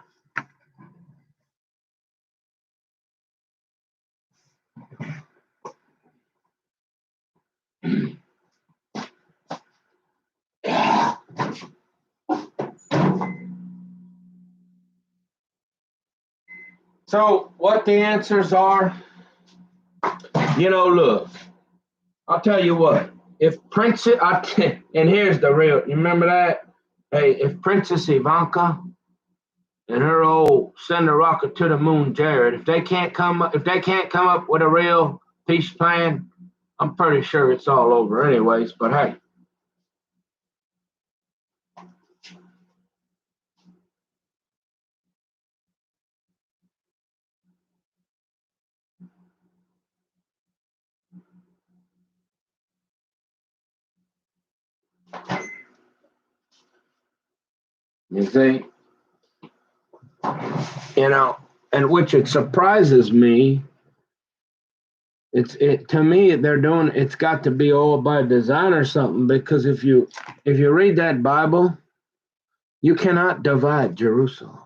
So what the answers are, look, I'll tell you what. If Princess, and here's the real, you remember that? Hey, if Princess Ivanka and her old send a rocket to the moon, Jared, if they can't come up with a real peace plan, I'm pretty sure it's all over anyways. But hey, You see? And which it surprises me. To me they're doing it's got to be all by design or something, because if you read that Bible, you cannot divide Jerusalem.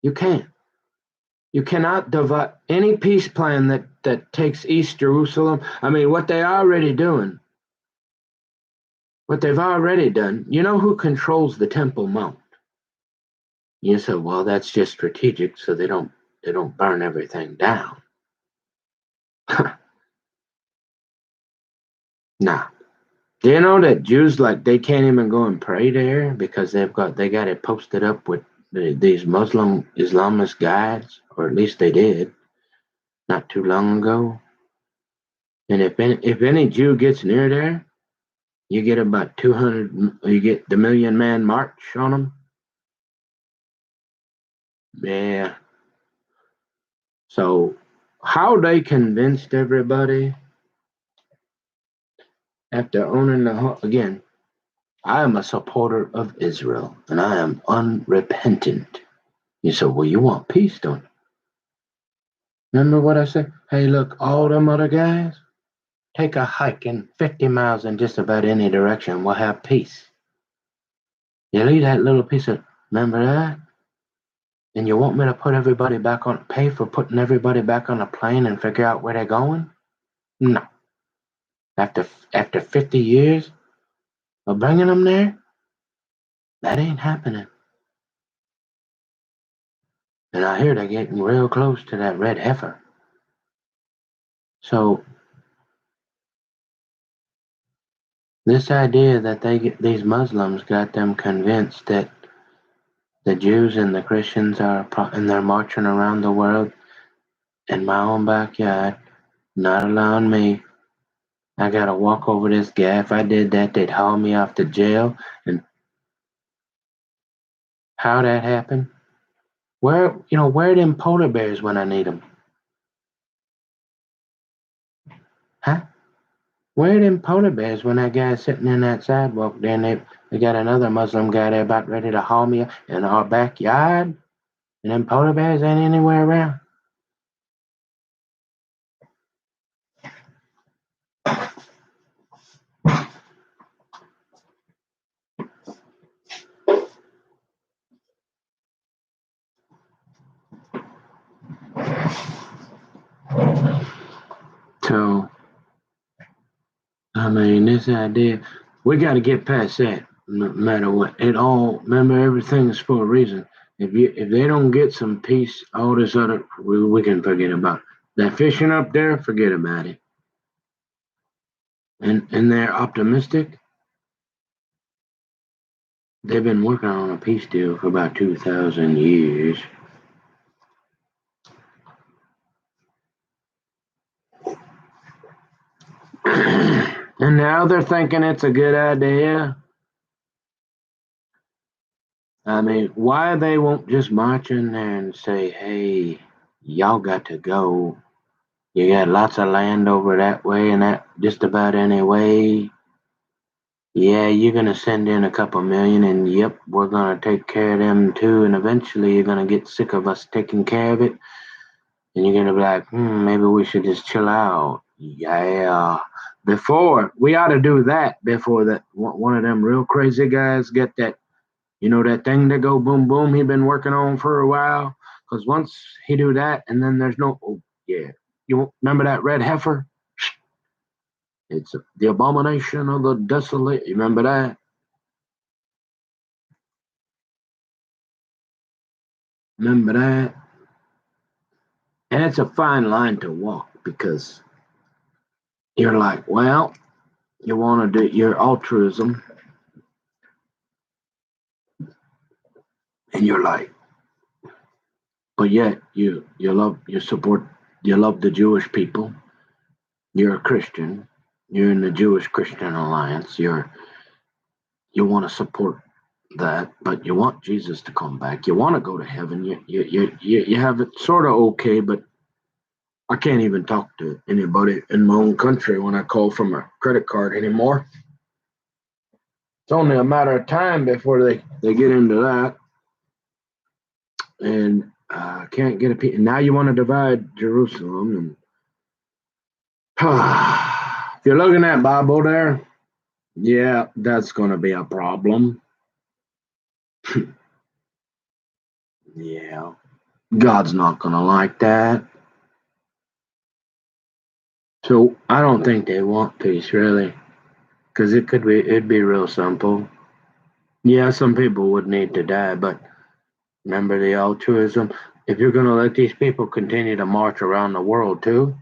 You can't. You cannot divide any peace plan that takes East Jerusalem. I mean, what they've already done, you know who controls the Temple Mount? You said, well, that's just strategic so they don't burn everything down. Nah. Do you know that Jews, like, they can't even go and pray there because they got it posted up with these Muslim Islamist guides, or at least they did not too long ago. And if any Jew gets near there, you get about 200. You get the Million Man March on them. Yeah. So how they convinced everybody after owning again? I am a supporter of Israel, and I am unrepentant. You said, well, you want peace, don't you? Remember what I said? Hey, look, all them other guys, take a hike in 50 miles in just about any direction. We'll have peace. You leave that little piece of, remember that? And you want me to pay for putting everybody back on a plane and figure out where they're going? No. After 50 years of bringing them there, that ain't happening. And I hear they're getting real close to that red heifer. So this idea that these Muslims got them convinced that the Jews and the Christians and they're marching around the world in my own backyard, not allowing me. I gotta walk over this guy. If I did that, they'd haul me off to jail. And how that happened? Where are them polar bears when I need them? Huh? Where are them polar bears when that guy's sitting in that sidewalk there and they got another Muslim guy there about ready to haul me in our backyard? And them polar bears ain't anywhere around. So, I mean, this idea, we got to get past that. No matter what, remember, everything's for a reason. If they don't get some peace, all this other we can forget about that fishing up there. Forget about it. And they're optimistic. They've been working on a peace deal for about 2,000 years. And now they're thinking it's a good idea. I mean, why they won't just march in there and say, hey, y'all got to go. You got lots of land over that way and that just about any way. Yeah, you're going to send in a couple million, and yep, we're going to take care of them too. And eventually you're going to get sick of us taking care of it. And you're going to be like, maybe we should just chill out. Yeah. We ought to do that before that one of them real crazy guys get that, that thing that go boom, boom he been working on for a while. Because once he do that, and then there's no, you remember that red heifer? It's the abomination of the desolate. You remember that? Remember that? And it's a fine line to walk, because you're like, well, you want to do your altruism, and you're like, but yet you love the Jewish people. You're a Christian. You're in the Jewish Christian Alliance. You want to support that, but you want Jesus to come back. You want to go to heaven. You have it sort of okay, but I can't even talk to anybody in my own country when I call from a credit card anymore. It's only a matter of time before they get into that. And can't get a piece. Now you want to divide Jerusalem. And if you're looking at Bible there, yeah, that's going to be a problem. Yeah, God's not going to like that. So I don't think they want peace, really, because it'd be real simple. Yeah, some people would need to die, but remember the altruism. If you're going to let these people continue to march around the world too,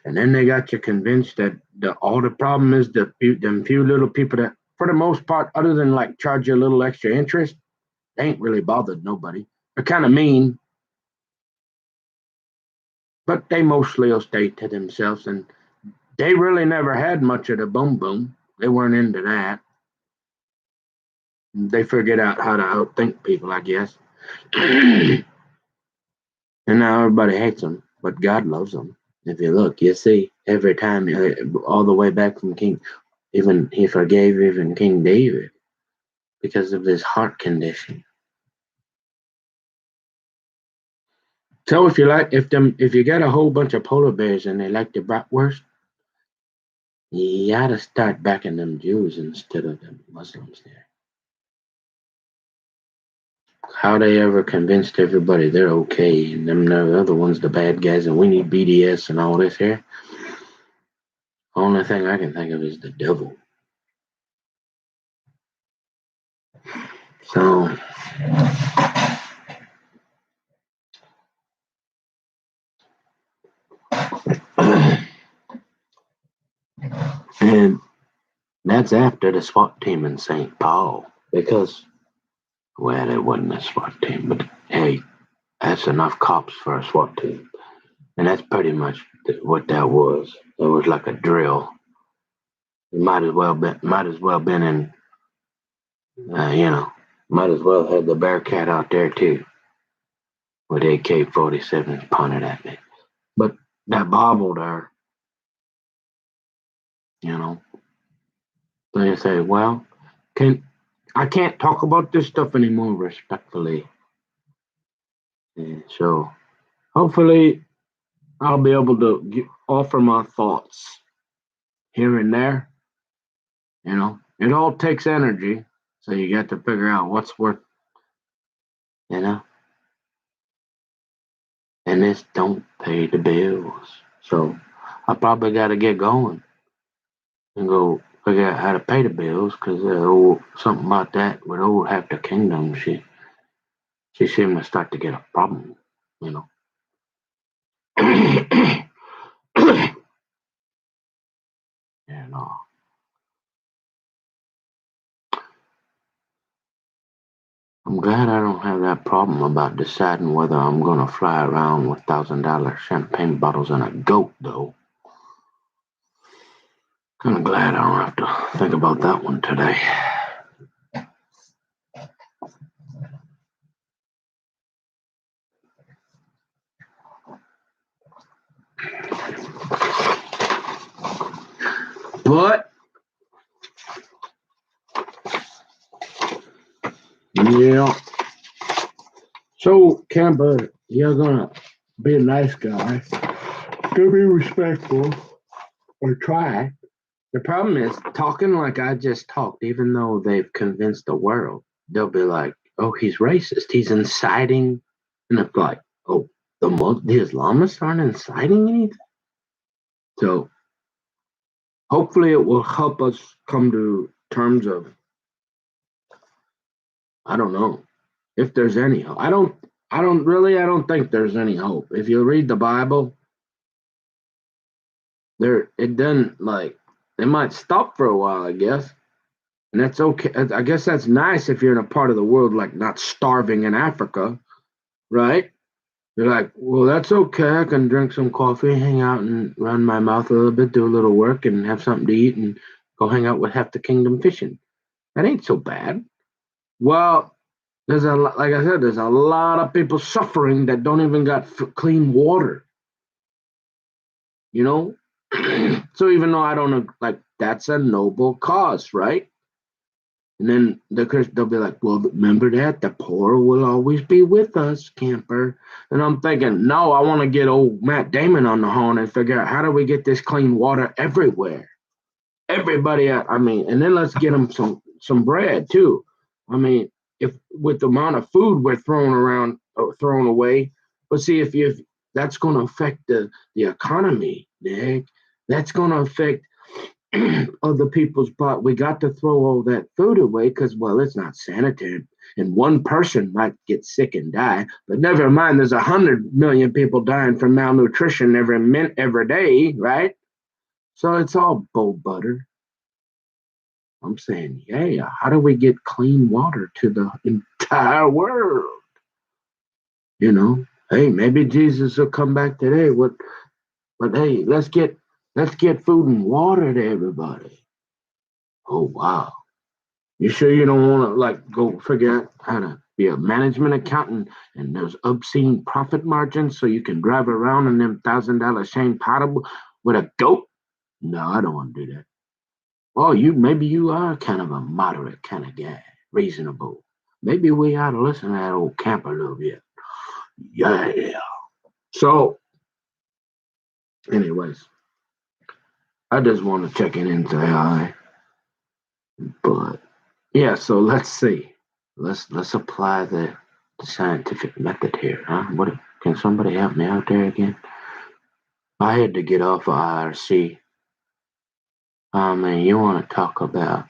and then they got you convinced that all the problem is them few little people that, for the most part, other than like charge you a little extra interest, they ain't really bothered nobody. They're kind of mean, but they mostly will stay to themselves, and they really never had much of the boom boom. They weren't into that. They figured out how to outthink people, I guess. And now everybody hates them, but God loves them. If you look, you see every time, all the way back from King, even he forgave even King David because of his heart condition. So if you got a whole bunch of polar bears and they like the bratwurst, you gotta start backing them Jews instead of the Muslims there. How they ever convinced everybody they're okay and them the other ones the bad guys and we need BDS and all this here. Only thing I can think of is the devil. So and that's after the SWAT team in St. Paul because, well, it wasn't a SWAT team, but hey, that's enough cops for a SWAT team. And that's pretty much what that was. It was like a drill. It might as well been in, you know, might as well have the Bearcat out there too, with AK-47s pointed at me. But that Bible there, you know, they say, well, I can't talk about this stuff anymore respectfully. And so hopefully I'll be able to offer my thoughts here and there. You know, it all takes energy, so you got to figure out what's worth, you know, and this don't pay the bills. So I probably got to get going and go figure out how to pay the bills because something about that with old half the kingdom. She seemed to start to get a problem, you know. And I'm glad I don't have that problem about deciding whether I'm gonna fly around with $1,000 champagne bottles and a goat, though. Kind of glad I don't have to think about that one today. But yeah, so Camber, you're gonna be a nice guy, gonna be respectful, or try. The problem is talking like I just talked, even though they've convinced the world, they'll be like, "Oh, he's racist. He's inciting," and it's like, "Oh, the Islamists aren't inciting anything." So hopefully, it will help us come to terms of, I don't know, if there's any hope. I don't think there's any hope. If you read the Bible, it doesn't like, it might stop for a while, I guess. And that's okay. I guess that's nice if you're in a part of the world like not starving in Africa, right? You're like, well, that's okay. I can drink some coffee, hang out and run my mouth a little bit, do a little work, and have something to eat, and go hang out with half the kingdom fishing. That ain't so bad. Well, like I said, there's a lot of people suffering that don't even got clean water. You know, so even though I don't know, like that's a noble cause, right? And then they'll be like, well, remember that? The poor will always be with us, camper. And I'm thinking, no, I want to get old Matt Damon on the horn and figure out how do we get this clean water everywhere? Everybody, I mean, and then let's get them some bread too. I mean, if with the amount of food we're throwing around or throwing away, but see if that's going to affect the economy, Nick. That's going to affect other people's pot. We got to throw all that food away because, well, it's not sanitary. And one person might get sick and die, but never mind. There's 100 million people dying from malnutrition every minute, every day, right? So it's all bull butter. I'm saying, yeah, how do we get clean water to the entire world? Hey, maybe Jesus will come back today. But hey, let's get food and water to everybody. Oh wow. You sure you don't want to like go figure out how to be a management accountant and there's obscene profit margins so you can drive around in them $1,000 Shane Potable with a goat? No, I don't want to do that. Oh, maybe you are kind of a moderate kind of guy, reasonable. Maybe we ought to listen to that old camper a little bit. Yeah. So, anyways, I just want to check in and say hi. But yeah, so let's see. Let's apply the scientific method here, huh? What can somebody help me out there again? I had to get off of IRC. Man, you want to talk about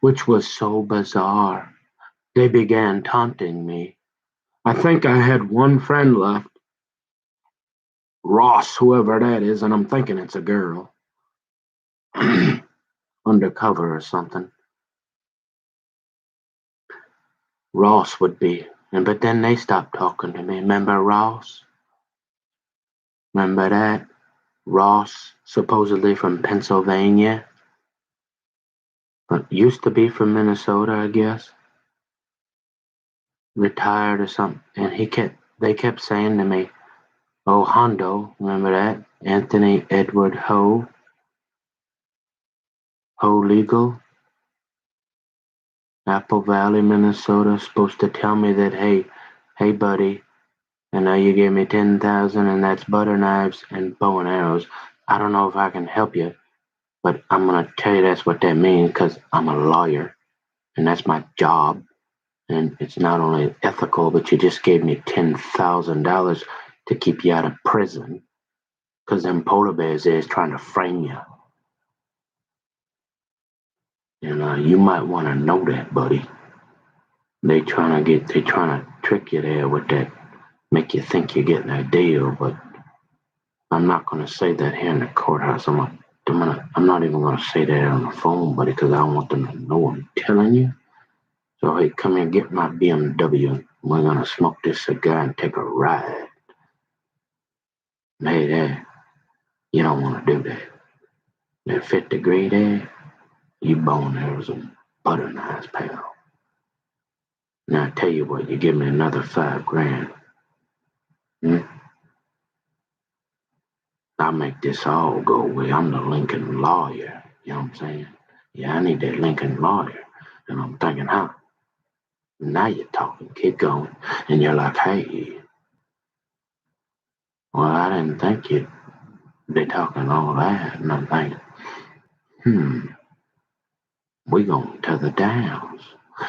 which was so bizarre. They began taunting me. I think I had one friend left, Ross, whoever that is, and I'm thinking it's a girl. Undercover or something. Ross would be. But then they stopped talking to me. Remember Ross? Remember that? Ross, supposedly from Pennsylvania, but used to be from Minnesota, I guess. Retired or something. And they kept saying to me, oh, Hondo, remember that? Anthony Edward Ho Legal, Apple Valley, Minnesota, supposed to tell me that, hey, buddy, I know you gave me 10,000 and that's butter knives and bow and arrows. I don't know if I can help you, but I'm going to tell you that's what that means because I'm a lawyer and that's my job. And it's not only ethical, but you just gave me $10,000 to keep you out of prison because them polar bears is trying to frame you. And you might want to know that, buddy. They trying to trick you there with that, make you think you're getting a deal, but I'm not going to say that here in the courthouse. I'm not even going to say that on the phone, buddy, because I don't want them to know I'm telling you. So, hey, come here, get my BMW. We're going to smoke this cigar and take a ride. Hey, there, you don't want to do that. That 5th degree there, you bone arrows and butter knives, pal. Now, I tell you what, you give me another $5,000. I'll make this all go away. I'm the Lincoln lawyer. You know what I'm saying? Yeah, I need that Lincoln lawyer. And I'm thinking, huh? Now you're talking. Keep going. And you're like, hey, well, I didn't think you'd be talking all that. And I'm thinking, we going to the Downs.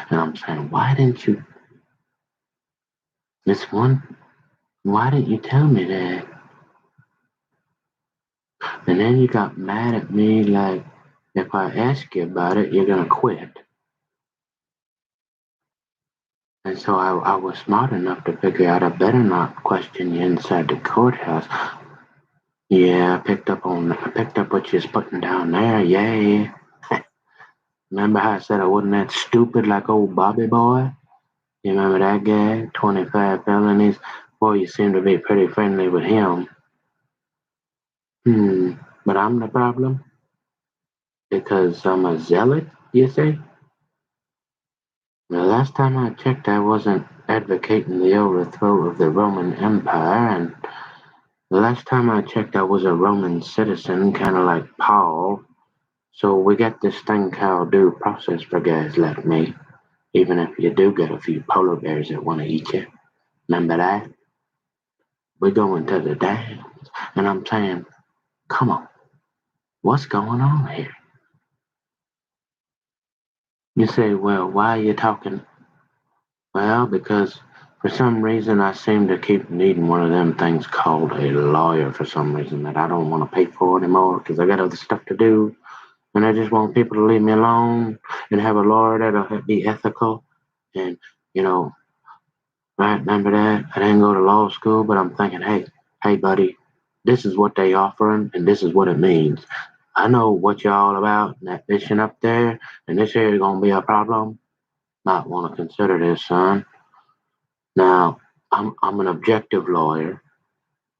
And I'm saying, why didn't you, why didn't you tell me that? And then you got mad at me like, if I ask you about it, you're going to quit. And so I was smart enough to figure out I better not question you inside the courthouse. Yeah, I picked up what you was putting down there. Yeah. Remember how I said I wasn't that stupid like old Bobby Boy? You remember that guy? 25 felonies? Boy, you seem to be pretty friendly with him. But I'm the problem? Because I'm a zealot, you say? The last time I checked, I wasn't advocating the overthrow of the Roman Empire, and the last time I checked, I was a Roman citizen, kind of like Paul. So we got this thing called due process for guys like me, even if you do get a few polar bears that want to eat you. Remember that? We're going to the dams. And I'm saying, come on, what's going on here? You say, well, why are you talking? Well, because for some reason I seem to keep needing one of them things called a lawyer for some reason that I don't want to pay for anymore because I got other stuff to do. And I just want people to leave me alone and have a lawyer that'll be ethical. And, you know, right, remember that? I didn't go to law school, but I'm thinking, hey, buddy, this is what they offering and this is what it means. I know what you're all about and that fishing up there, and this here is going to be a problem. Might want to consider this, son. Now, I'm an objective lawyer.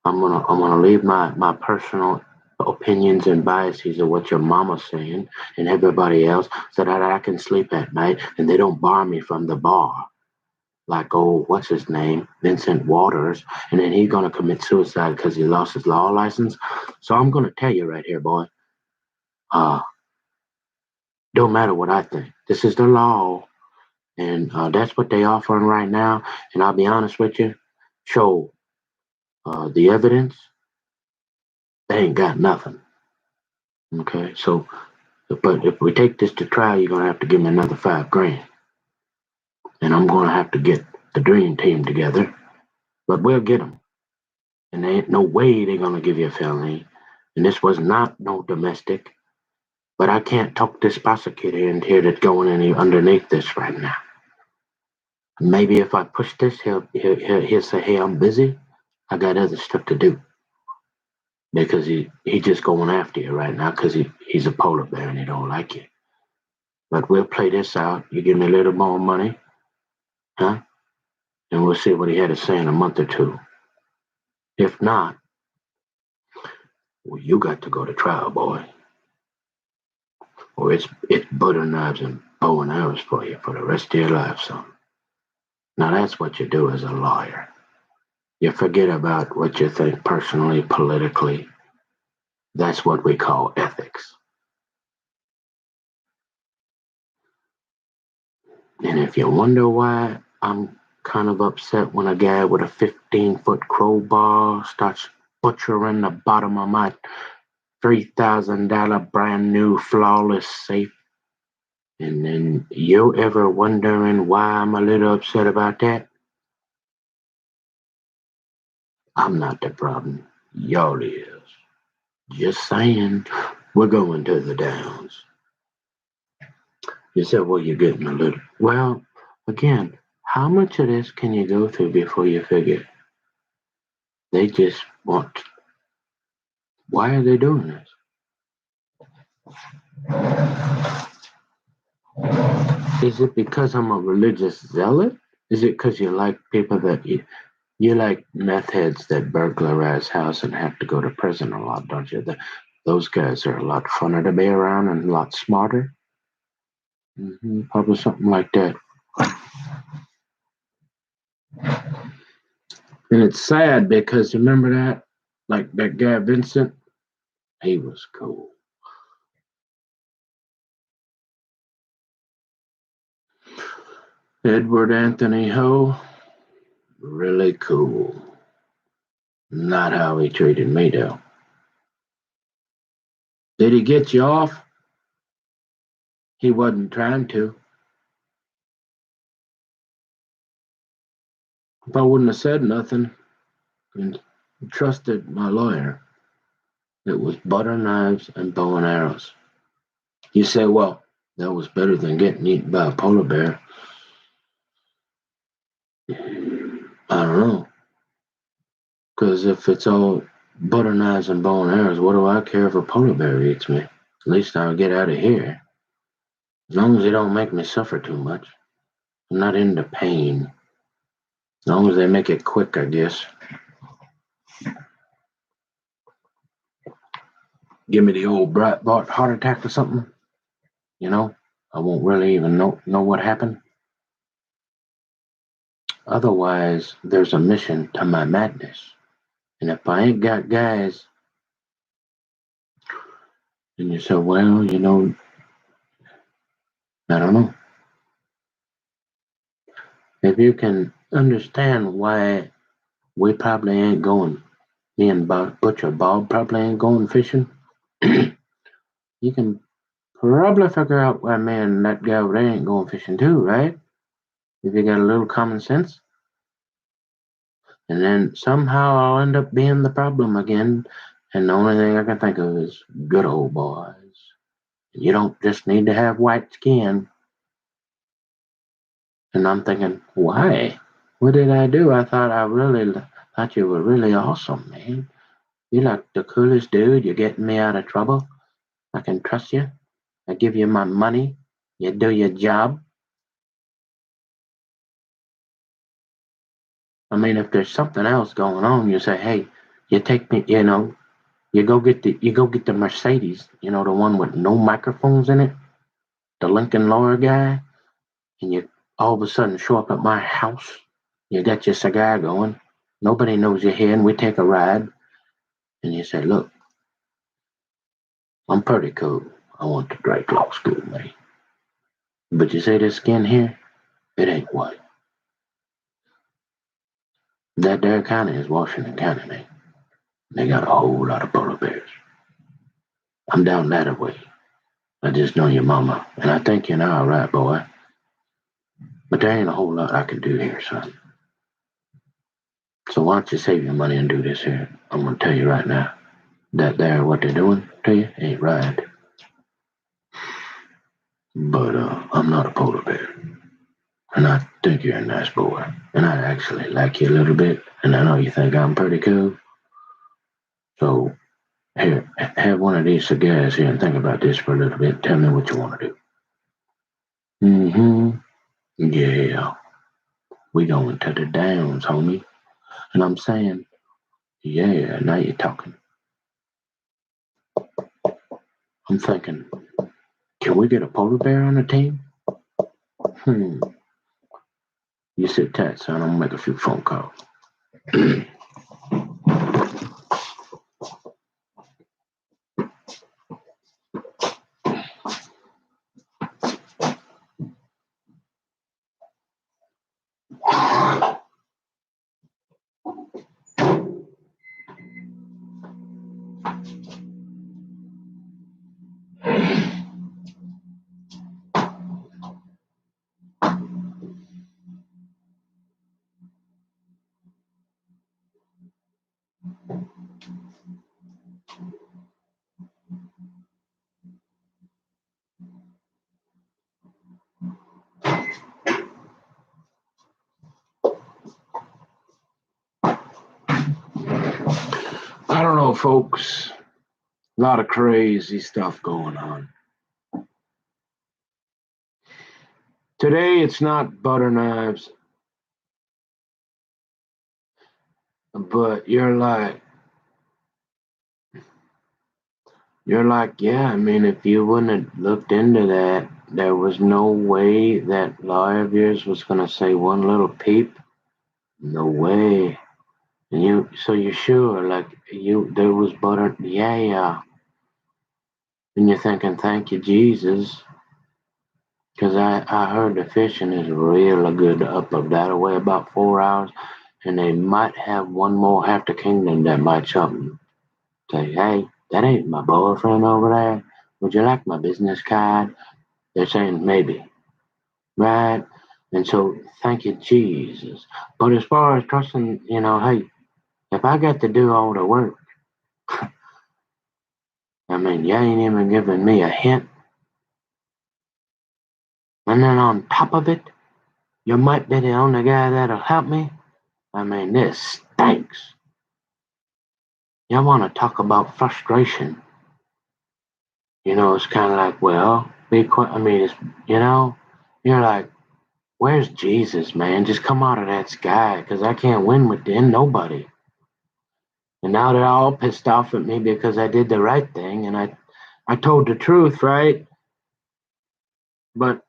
I'm gonna leave my personal opinions and biases of what your mama's saying and everybody else so that I can sleep at night and they don't bar me from the bar. Like what's his name? Vincent Waters, and then he's gonna commit suicide because he lost his law license. So I'm gonna tell you right here, boy. Uh don't matter what I think. This is the law, and that's what they offering right now. And I'll be honest with you, show the evidence, they ain't got nothing. Okay, so but if we take this to trial, you're gonna have to give me another $5,000, and I'm gonna have to get the dream team together. But we'll get them, and there ain't no way they're gonna give you a felony. And this was not no domestic. But I can't talk this prosecutor in here that's going any underneath this right now. Maybe if I push this, he'll say, "Hey, I'm busy. I got other stuff to do." Because he just going after you right now because he's a polar bear and he don't like you. But we'll play this out. You give me a little more money, huh? And we'll see what he had to say in a month or two. If not, well, you got to go to trial, boy. Or it's butter knives and bow and arrows for you for the rest of your life, son. Now that's what you do as a lawyer. You forget about what you think personally, politically. That's what we call ethics. And if you wonder why I'm kind of upset when a guy with a 15-foot crowbar starts butchering the bottom of my $3,000 brand new flawless safe, and then you ever wondering why I'm a little upset about that? I'm not the problem. Y'all is. Just saying, we're going to the downs. You said, well, you're getting a little. Well, again, how much of this can you go through before you figure they just want? Why are they doing this? Is it because I'm a religious zealot? Is it because you like people that you like meth heads that burglarize house and have to go to prison a lot, don't you? Those guys are a lot funner to be around and a lot smarter. Probably something like that. And it's sad because remember that, like that guy Vincent, he was cool. Edward Anthony Ho, really cool. Not how he treated me, though. Did he get you off? He wasn't trying to. If I wouldn't have said nothing and trusted my lawyer, it was butter knives and bow and arrows. You say, well, that was better than getting eaten by a polar bear. I don't know. Because if it's all butter knives and bow and arrows, what do I care if a polar bear eats me? At least I'll get out of here. As long as they don't make me suffer too much. I'm not into pain. As long as they make it quick, I guess. Give me the old Breitbart heart attack or something. You know, I won't really even know what happened. Otherwise, there's a mission to my madness. And if I ain't got guys And you say, well, I don't know. If you can understand why we probably ain't going, me and Butcher Bob probably ain't going fishing, you can probably figure out why me and that guy over there ain't going fishing too, right? If you got a little common sense. And then somehow I'll end up being the problem again. And the only thing I can think of is good old boys. You don't just need to have white skin. And I'm thinking, why? What did I do? I thought you were really awesome, man. You're like the coolest dude. You're getting me out of trouble. I can trust you. I give you my money. You do your job. I mean, if there's something else going on, you say, hey, you take me, you go get the Mercedes, the one with no microphones in it, the Lincoln Lawyer guy, and you all of a sudden show up at my house. You got your cigar going. Nobody knows you're here, and we take a ride. And you say, look, I'm pretty cool. I went to Drake Law School, mate. But you see this skin here? It ain't white. That there county is Washington County, mate. They got a whole lot of polar bears. I'm down that way. I just know your mama, and I think you're all right, boy. But there ain't a whole lot I can do here, son. So why don't you save your money and do this here? I'm gonna tell you right now. That there, what they're doing to you, ain't right. But I'm not a polar bear. And I think you're a nice boy. And I actually like you a little bit. And I know you think I'm pretty cool. So here, have one of these cigars here and think about this for a little bit. Tell me what you want to do. Mm-hmm. Yeah. We going to the downs, homie. And I'm saying, yeah, now you're talking. I'm thinking, can we get a polar bear on the team? You sit tight, son. I'm gonna make a few phone calls. I don't know, folks. A lot of crazy stuff going on. Today, it's not butter knives, but yeah, I mean, if you wouldn't have looked into that, there was no way that lawyer of yours was going to say one little peep. No way. And so you're sure, there was butter, yeah. And you're thinking, thank you, Jesus. Because I heard the fishing is really good up of that away about 4 hours. And they might have one more half the kingdom that might something. Say, hey, that ain't my boyfriend over there. Would you like my business card? They're saying maybe, right? And so, thank you, Jesus. But as far as trusting, hey, if I got to do all the work, I mean, you ain't even giving me a hint. And then on top of it, you might be the only guy that'll help me. I mean, this stinks. You want to talk about frustration. It's kind of like, well, be quick. I mean, you're like, where's Jesus, man? Just come out of that sky, because I can't win with nobody. And now they're all pissed off at me because I did the right thing and I told the truth, right? But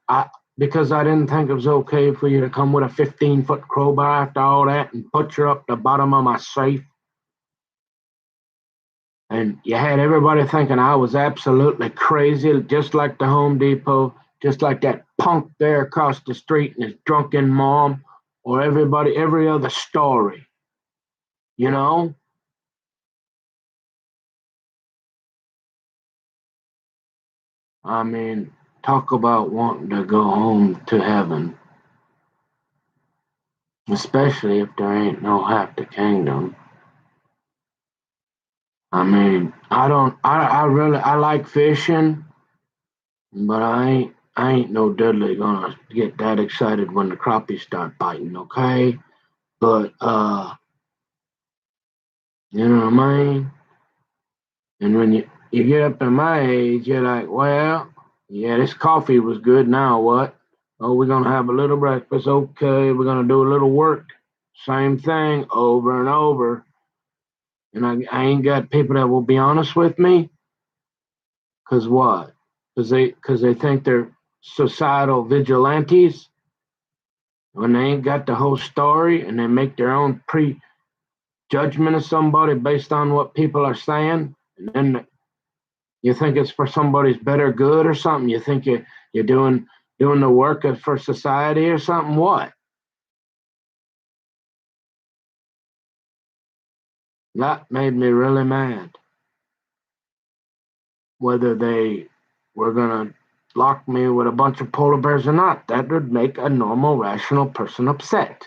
because I didn't think it was okay for you to come with a 15-foot crowbar after all that and butcher up the bottom of my safe. and you had everybody thinking I was absolutely crazy, just like the Home Depot, just like that punk there across the street and his drunken mom, or every other story, you know? I mean, talk about wanting to go home to heaven, especially if there ain't no half the kingdom. I mean, I really, I like fishing, but I ain't no Dudley gonna get that excited when the crappies start biting, okay? But you know what I mean? And when you get up to my age, you're like, well, yeah, this coffee was good. Now what? Oh, we're gonna have a little breakfast. Okay, we're gonna do a little work. Same thing over and over. And I ain't got people that will be honest with me. Cause what? Cause they think they're societal vigilantes when they ain't got the whole story and they make their own prejudgment of somebody based on what people are saying. And then you think it's for somebody's better good or something. You think you're doing the work for society or something. What? That made me really mad. Whether they were gonna lock me with a bunch of polar bears or not, that would make a normal, rational person upset.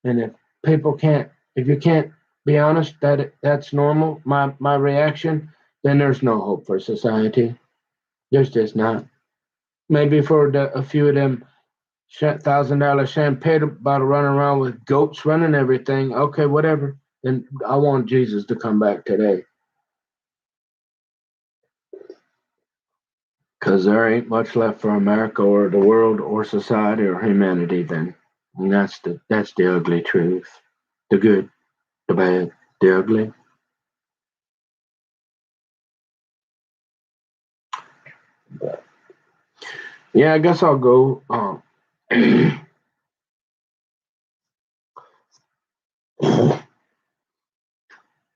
And if you can't be honest that that's normal, my reaction, then there's no hope for society. There's just not. Maybe for a few of them $1,000 champagne bottle running around with goats running everything. Okay, whatever. Then I want Jesus to come back today, because there ain't much left for America or the world or society or humanity. Then, and that's the ugly truth. The good, the bad, the ugly. Yeah, I guess I'll go.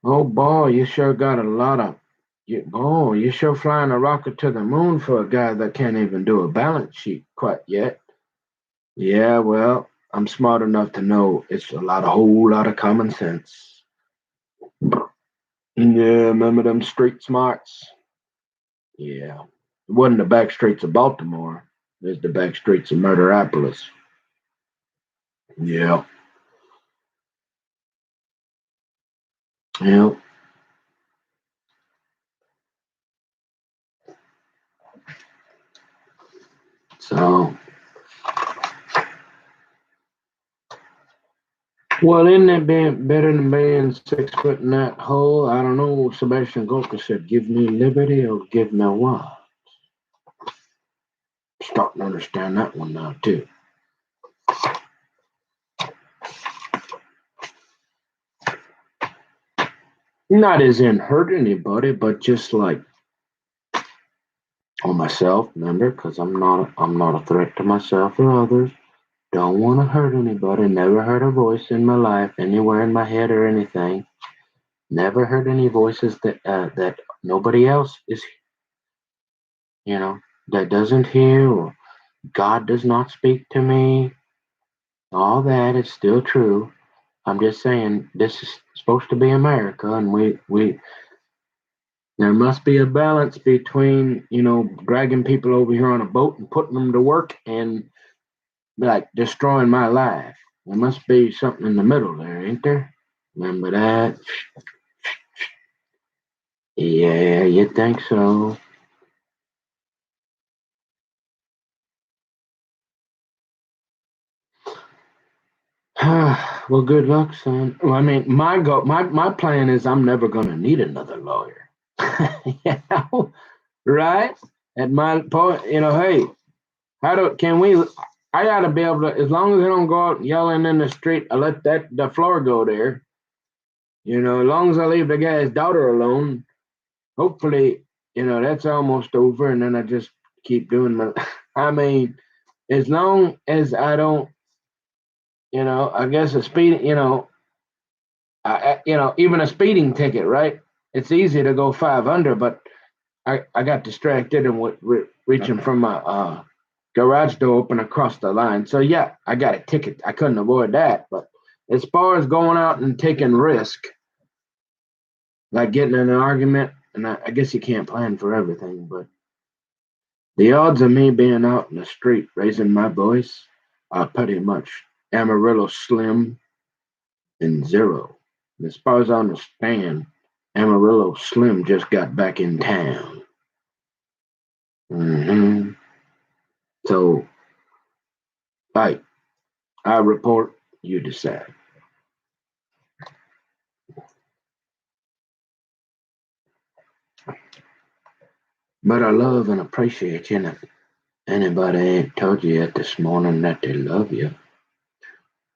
Oh boy, you sure got a lot of. You sure flying a rocket to the moon for a guy that can't even do a balance sheet quite yet. Yeah, well, I'm smart enough to know it's a whole lot of common sense. Yeah, remember them street smarts? Yeah. It wasn't the back streets of Baltimore. It's the back streets of Murderopolis. Yeah. Yeah. So, well, isn't it being better than being 6 foot in that hole? I don't know. Sebastian Gorka said, give me liberty or give me what? Starting to understand that one now, too. Not as in hurt anybody, but just like on myself, remember, because I'm not a threat to myself or others. Don't want to hurt anybody. Never heard a voice in my life anywhere in my head or anything. Never heard any voices that nobody else is, you know, that doesn't hear, or God does not speak to me. All that is still true. I'm just saying this is supposed to be America, and we there must be a balance between dragging people over here on a boat and putting them to work and like destroying my life. There must be something in the middle there, ain't there? Remember that? Yeah, you think so? Well, good luck, son. Well, I mean, my plan is I'm never gonna need another lawyer. you know, right? At my point, hey, how do can we? I gotta be able to, as long as I don't go out yelling in the street, I let the floor go there. As long as I leave the guy's daughter alone, hopefully, that's almost over, and then I just keep doing my. I mean, as long as I don't, I guess the speed, Even a speeding ticket, right? It's easy to go 5 under, but I got distracted and reaching from my garage door open across the line. So yeah, I got a ticket. I couldn't avoid that. But as far as going out and taking risk, like getting in an argument, and I guess you can't plan for everything, but the odds of me being out in the street raising my voice are pretty much Amarillo slim and zero. And as far as I understand, Amarillo Slim just got back in town. hmm So, right, I report, you decide. But I love and appreciate you. And if anybody ain't told you yet this morning that they love you,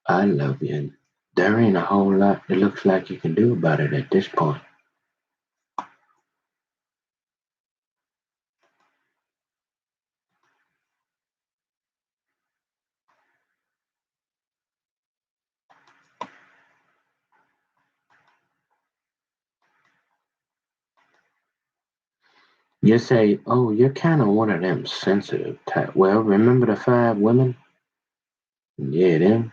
I love you. And there ain't a whole lot it looks like you can do about it at this point. You say, oh, you're kind of one of them sensitive type. Well, remember the 5 women? Yeah, them.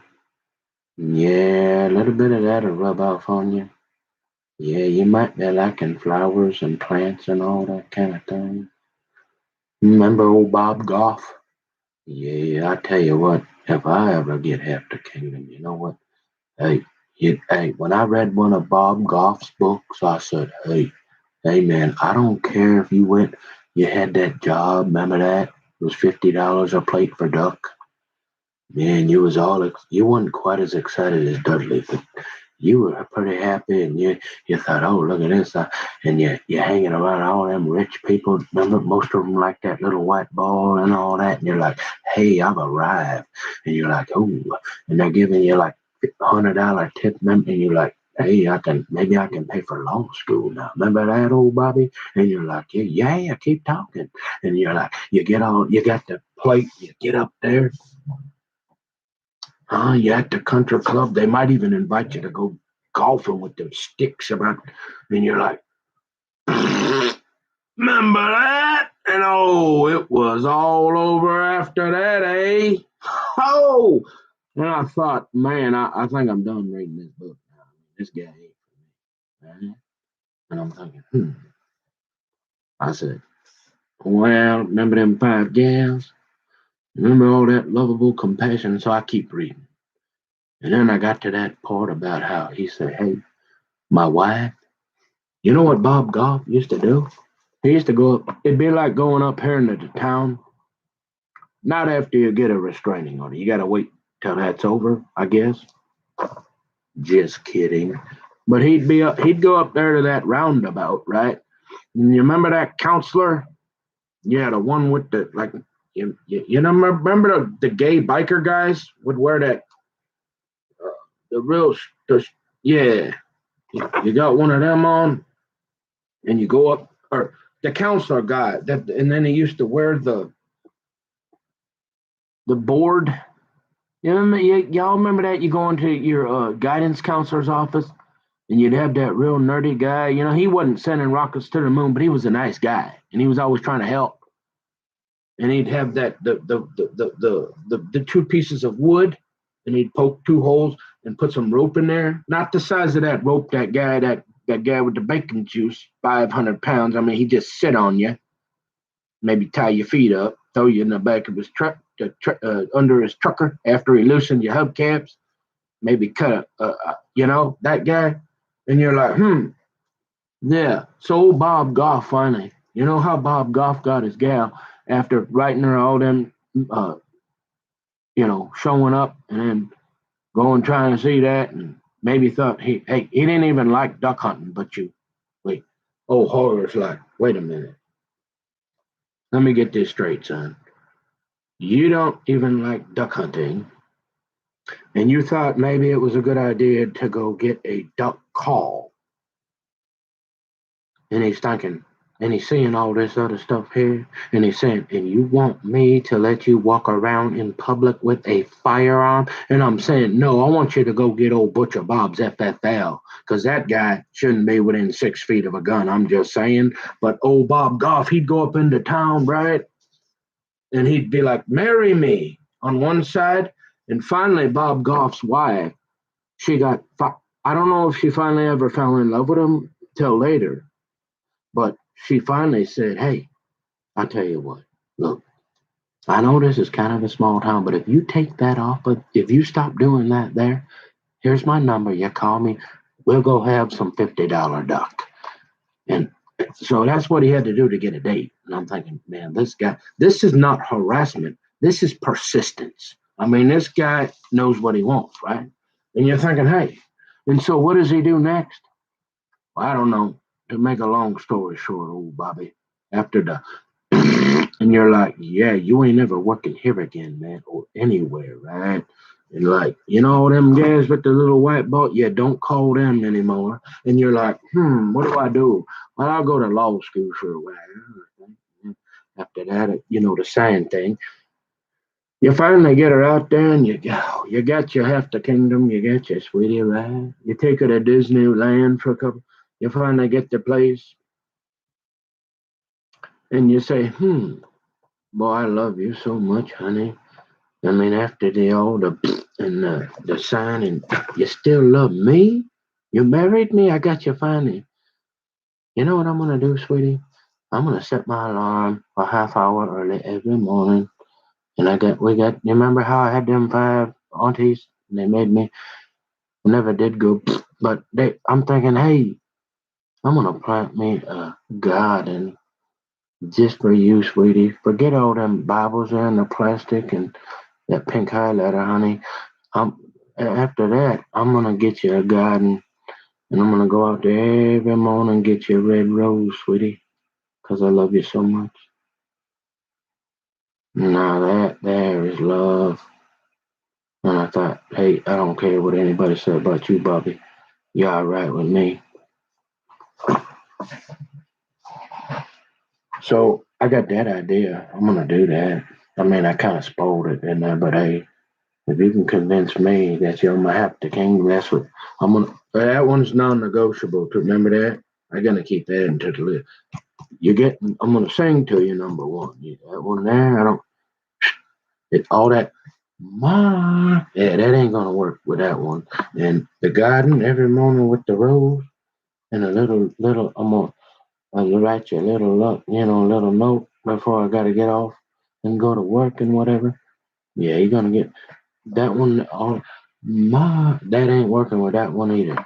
Yeah, a little bit of that'll rub off on you. Yeah, you might be liking flowers and plants and all that kind of thing. Remember old Bob Goff? Yeah, I tell you what, if I ever get half the kingdom, you know what? Hey, when I read one of Bob Goff's books, I said, hey, man, I don't care if you had that job, remember that? It was $50 a plate for duck. Man, you weren't quite as excited as Dudley, but you were pretty happy, and you thought, oh, look at this, and you're hanging around all them rich people. Remember, most of them like that little white ball and all that, and you're like, hey, I've arrived, and you're like, oh, and they're giving you like $100 tip, and you're like, hey, maybe I can pay for law school now. Remember that, old Bobby? And you're like, yeah, keep talking, and you're like, you got the plate, you get up there. You're at the country club. They might even invite you to go golfing with them sticks about, and you're like, remember that? And oh, it was all over after that, eh? Oh, and I thought, man, I think I'm done reading this book now. This guy ain't for me, right? And I'm thinking, I said, well, remember them 5 gals? Remember all that lovable compassion? So I keep reading. And then I got to that part about how he said, hey, my wife, you know what Bob Goff used to do? He used to go up, it'd be like going up here into the town. Not after you get a restraining order. You got to wait till that's over, I guess. Just kidding. But he'd go up there to that roundabout, right? And you remember that counselor? Yeah, the one with the, like, remember the gay biker guys would wear that, the real, the, yeah, you got one of them on, and you go up, or the counselor guy, and then he used to wear the board. Y'all remember that? You go into your guidance counselor's office and you'd have that real nerdy guy. He wasn't sending rockets to the moon, but he was a nice guy and he was always trying to help. And he'd have the 2 pieces of wood, and he'd poke 2 holes and put some rope in there. Not the size of that rope that guy with the bacon juice, 500 pounds. I mean, he'd just sit on you, maybe tie your feet up, throw you in the back of his truck, under his trucker after he loosened your hubcaps, maybe cut that guy. And you're like, yeah. So old Bob Goff finally, you know how Bob Goff got his gal after writing her all them, showing up and then going trying to see that, and maybe thought he didn't even like duck hunting, but wait, oh, horror's like, wait a minute, let me get this straight, son. You don't even like duck hunting, and you thought maybe it was a good idea to go get a duck call. And he's thinking, and he's seeing all this other stuff here, and he's saying, and you want me to let you walk around in public with a firearm? And I'm saying, no, I want you to go get old Butcher Bob's FFL, because that guy shouldn't be within 6 feet of a gun. I'm just saying. But old Bob Goff, he'd go up into town, right? And he'd be like, marry me on one side. And finally, Bob Goff's wife, she got, I don't know if she finally ever fell in love with him till later, but she finally said, hey, I'll tell you what, look, I know this is kind of a small town, but if you take that off, but if you stop doing that there, here's my number. You call me. We'll go have some $50 duck. And so that's what he had to do to get a date. And I'm thinking, man, this guy, this is not harassment. This is persistence. I mean, this guy knows what he wants, right? And you're thinking, hey, and so what does he do next? Well, I don't know. To make a long story short, old Bobby, after the and you're like, yeah, you ain't ever working here again, man, or anywhere, right? And like, you know, them guys with the little white boat, yeah, don't call them anymore. And you're like, what do I do? Well, I'll go to law school for a while. After that, you know, the same thing. You finally get her out there and you go, you got your half the kingdom, you get your sweetie, right? You take her to Disneyland for a couple, you finally get the place and you say, boy, I love you so much, honey. I mean, after the all the and the sign, and you still love me? You married me? I got you finally. You know what I'm gonna do, sweetie? I'm gonna set my alarm a half hour early every morning. And you remember how I had them 5 aunties and they made me never did go, but I'm thinking, hey, I'm gonna plant me a garden just for you, sweetie. Forget all them Bibles there and the plastic and that pink highlighter, honey. I'm After that, I'm gonna get you a garden, and I'm gonna go out there every morning and get you a red rose, sweetie, 'cause I love you so much. Now that there is love. And I thought, hey, I don't care what anybody said about you, Bobby. You're all right with me. So I got that idea. I'm gonna do that. I mean, I kind of spoiled it, didn't I? But hey, if you can convince me that you're my happy king, that's what I'm gonna. That one's non-negotiable. To remember that, I'm gonna keep that into the list. You get. I'm gonna sing to you number one. That one there. I don't. All that. Ma, yeah, that ain't gonna work with that one. And the garden every morning with the rose and a little. I'll write you a little note before I gotta get off and go to work and whatever. Yeah, you're gonna get that one. That ain't working with that one either.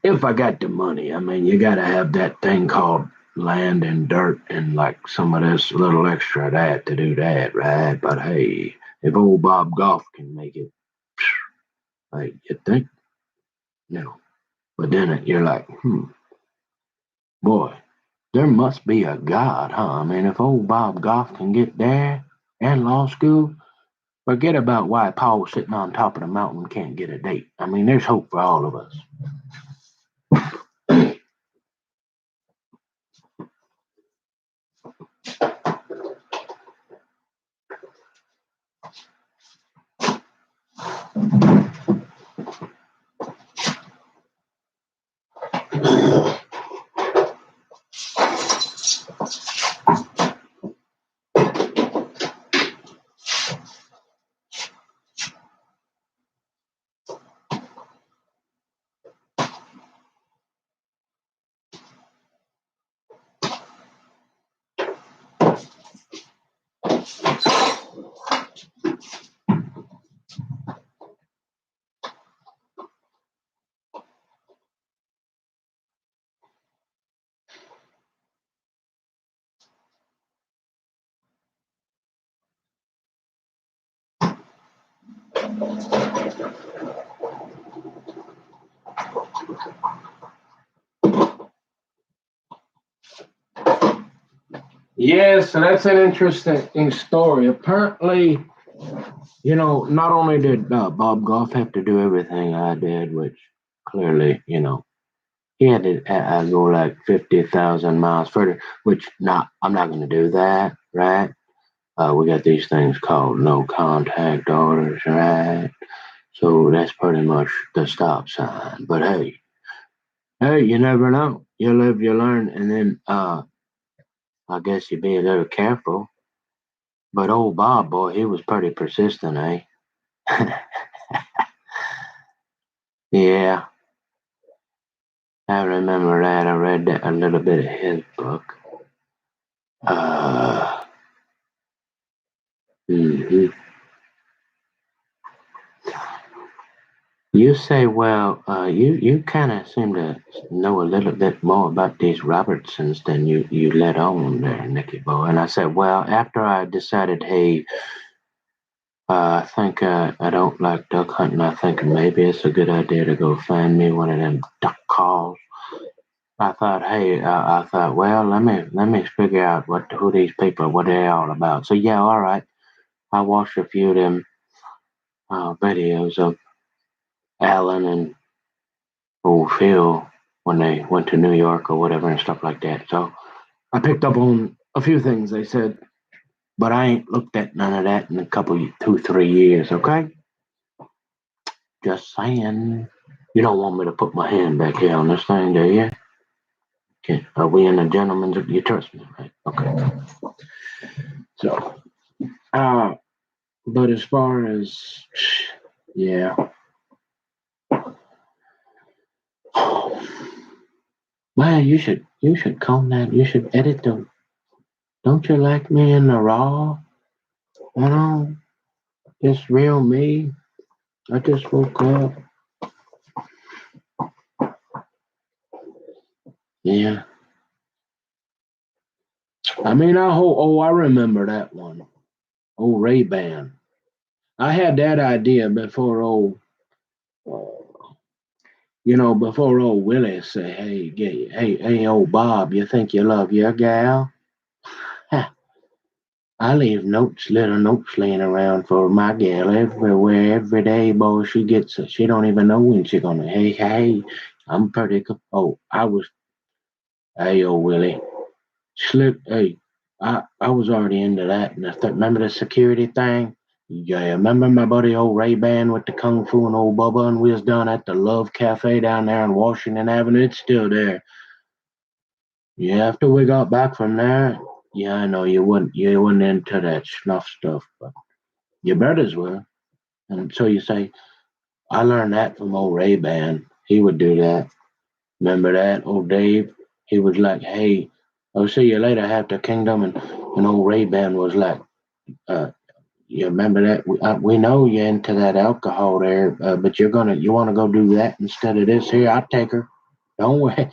If I got the money, I mean, you gotta have that thing called land and dirt and like some of this little extra that to do that, right? But hey, if old Bob Goff can make it, like you think, you know. But then you're like, boy, there must be a God, huh? I mean, if old Bob Goff can get there and law school, forget about why Paul sitting on top of the mountain can't get a date. I mean, there's hope for all of us. Yes, so that's an interesting story. Apparently, not only did Bob Goff have to do everything I did, which clearly, he had to go like 50,000 miles further, which I'm not going to do that, right? We got these things called no contact orders, right? So that's pretty much the stop sign. But hey, you never know. You live, you learn, and then I guess you be a little careful. But old Bob, boy, he was pretty persistent, eh? Yeah, I remember that. I read a little bit of his book. Uh, mhm. You say, well, you kind of seem to know a little bit more about these Robertsons than you let on there, Nicky boy. And I said, well, after I decided, hey, I think I don't like duck hunting. I think maybe it's a good idea to go find me one of them duck calls. I thought, hey, I thought, well, let me figure out who these people, what they're all about. So yeah, all right. I watched a few of them videos of Alan and old Phil when they went to New York or whatever and stuff like that. So I picked up on a few things they said, but I ain't looked at none of that in a couple, 2, 3 years. Okay, just saying. You don't want me to put my hand back here on this thing, do you? Okay. Are we in a gentleman's? You trust me, right? Okay. So, uh, but as far as, yeah, well, you should calm that. You should edit them. Don't you like me in the raw? You know, just real me. I just woke up. Yeah. I mean, I remember that one. Old Ray Ban. I had that idea before before old Willie say, hey, old Bob, you think you love your gal? Ha, I leave little notes laying around for my gal everywhere, every day, boy. She don't even know when she gonna, hey, I'm pretty good. Oh, hey, old Willie. Hey, I was already into that. And remember the security thing? Yeah, remember my buddy old Ray Ban with the Kung Fu and old Bubba, and we was down at the Love Cafe down there on Washington Avenue. It's still there. Yeah, after we got back from there, yeah, I know you weren't into that snuff stuff, but your brothers were. And so you say, I learned that from old Ray Ban. He would do that. Remember that, old Dave? He was like, hey, I'll see you later, Half Kingdom. And old Ray Ban was like, uh, you remember that? We know you're into that alcohol there, but you want to go do that instead of this here. I'll take her. Don't worry.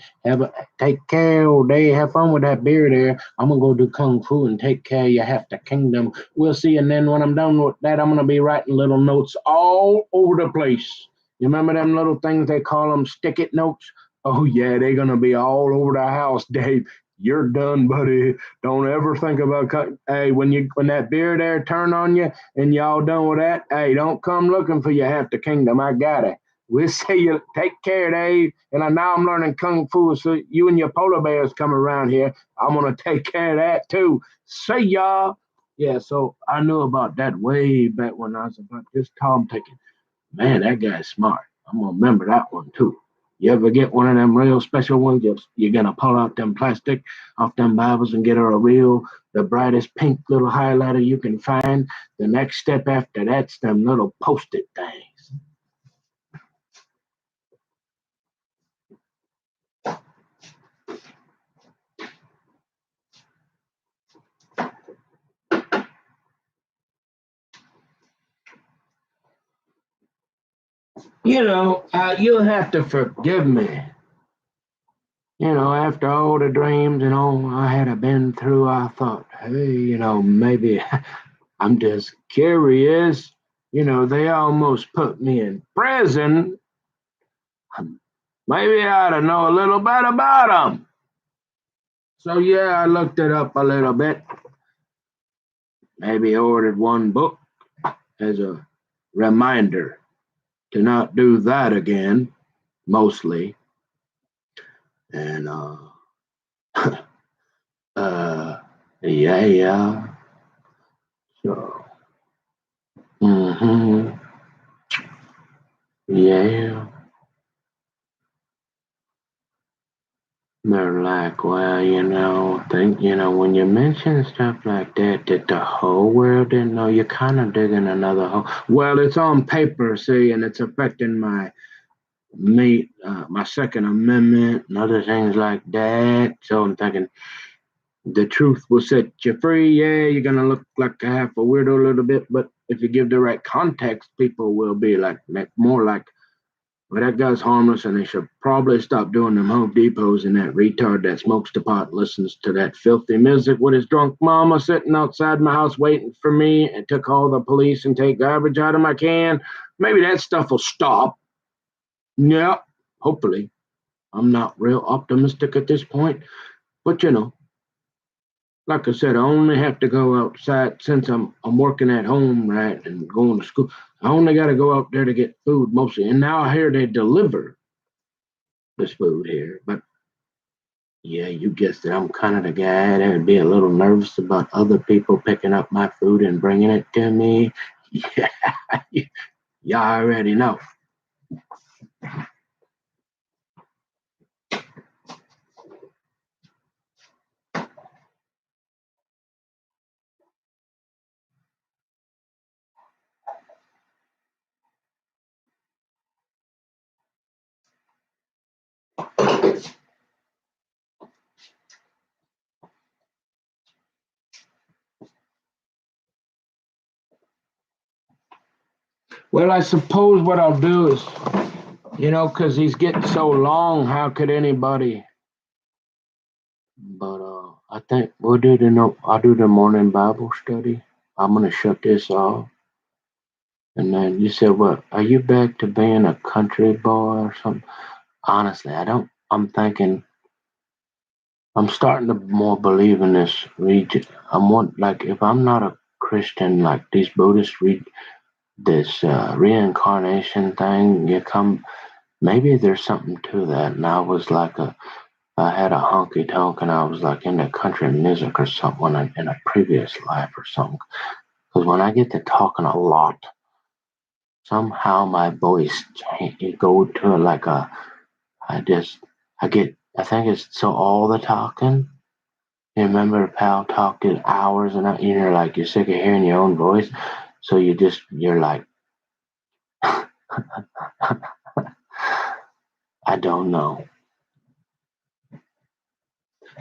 Take care all day. Have fun with that beer there. I'm gonna go do kung fu and take care of you half the kingdom. We'll see. And then when I'm done with that, I'm gonna be writing little notes all over the place. You remember them little things they call them stick it notes? Oh yeah, they're gonna be all over the house, Dave. You're done, buddy. Don't ever think about hey, when that beer there turn on you and y'all done with that, hey, don't come looking for you half the kingdom. I got it. We'll see you. Take care, Dave. And now I'm learning kung fu, so you and your polar bears come around here. I'm gonna take care of that too. See y'all. Yeah, so I knew about that way back when I was about this tall. I'm thinking, man, that guy's smart. I'm gonna remember that one too. You ever get one of them real special ones? You're gonna pull out them plastic off them Bibles and get her the brightest pink little highlighter you can find. The next step after that's them little post-it things. You'll have to forgive me. After all the dreams and all I had been through, I thought, hey, maybe I'm just curious. They almost put me in prison. Maybe I ought to know a little bit about them. So, yeah, I looked it up a little bit. Maybe ordered one book as a reminder to not do that again. mostly. And yeah. So yeah. They're like, well, when you mention stuff like that the whole world didn't know, you're kind of digging another hole. Well, it's on paper, see, and it's affecting my Second Amendment and other things like that. So I'm thinking the truth will set you free. Yeah, you're gonna look like a half a weirdo a little bit, but if you give the right context, people will be like more like, well, that guy's harmless, and they should probably stop doing them Home Depots and that retard that smokes the pot and listens to that filthy music with his drunk mama sitting outside my house waiting for me and took all the police and take garbage out of my can. Maybe that stuff will stop. Yeah, hopefully. I'm not real optimistic at this point, but like I said, I only have to go outside since I'm working at home, right, and going to school. I only got to go out there to get food mostly, and now I hear they deliver this food here. But yeah, you guessed it. I'm kind of the guy that would be a little nervous about other people picking up my food and bringing it to me. Yeah, y'all already know. Well, I suppose what I'll do is, because he's getting so long, how could anybody? But I think we'll do I'll do the morning Bible study. I'm gonna shut this off. And then you said, what? Are you back to being a country boy or something? Honestly, I don't. I'm thinking. I'm starting to more believe in this region. I'm one like if I'm not a Christian, like these Buddhists read this reincarnation thing. You come. Maybe there's something to that. And I was like I had a honky tonk, and I was like into country music or something in a previous life or something. Because when I get to talking a lot, somehow my voice change. It go to like a. I just. I get. I think it's so all the talking. You remember pal talking hours and you're like you're sick of hearing your own voice, so you're like I don't know.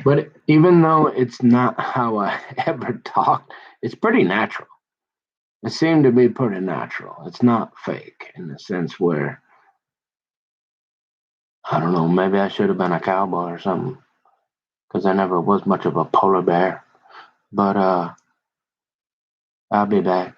But even though it's not how I ever talked, it's pretty natural. It seemed to be pretty natural. It's not fake in the sense where I don't know. Maybe I should have been a cowboy or something because I never was much of a polar bear. But I'll be back.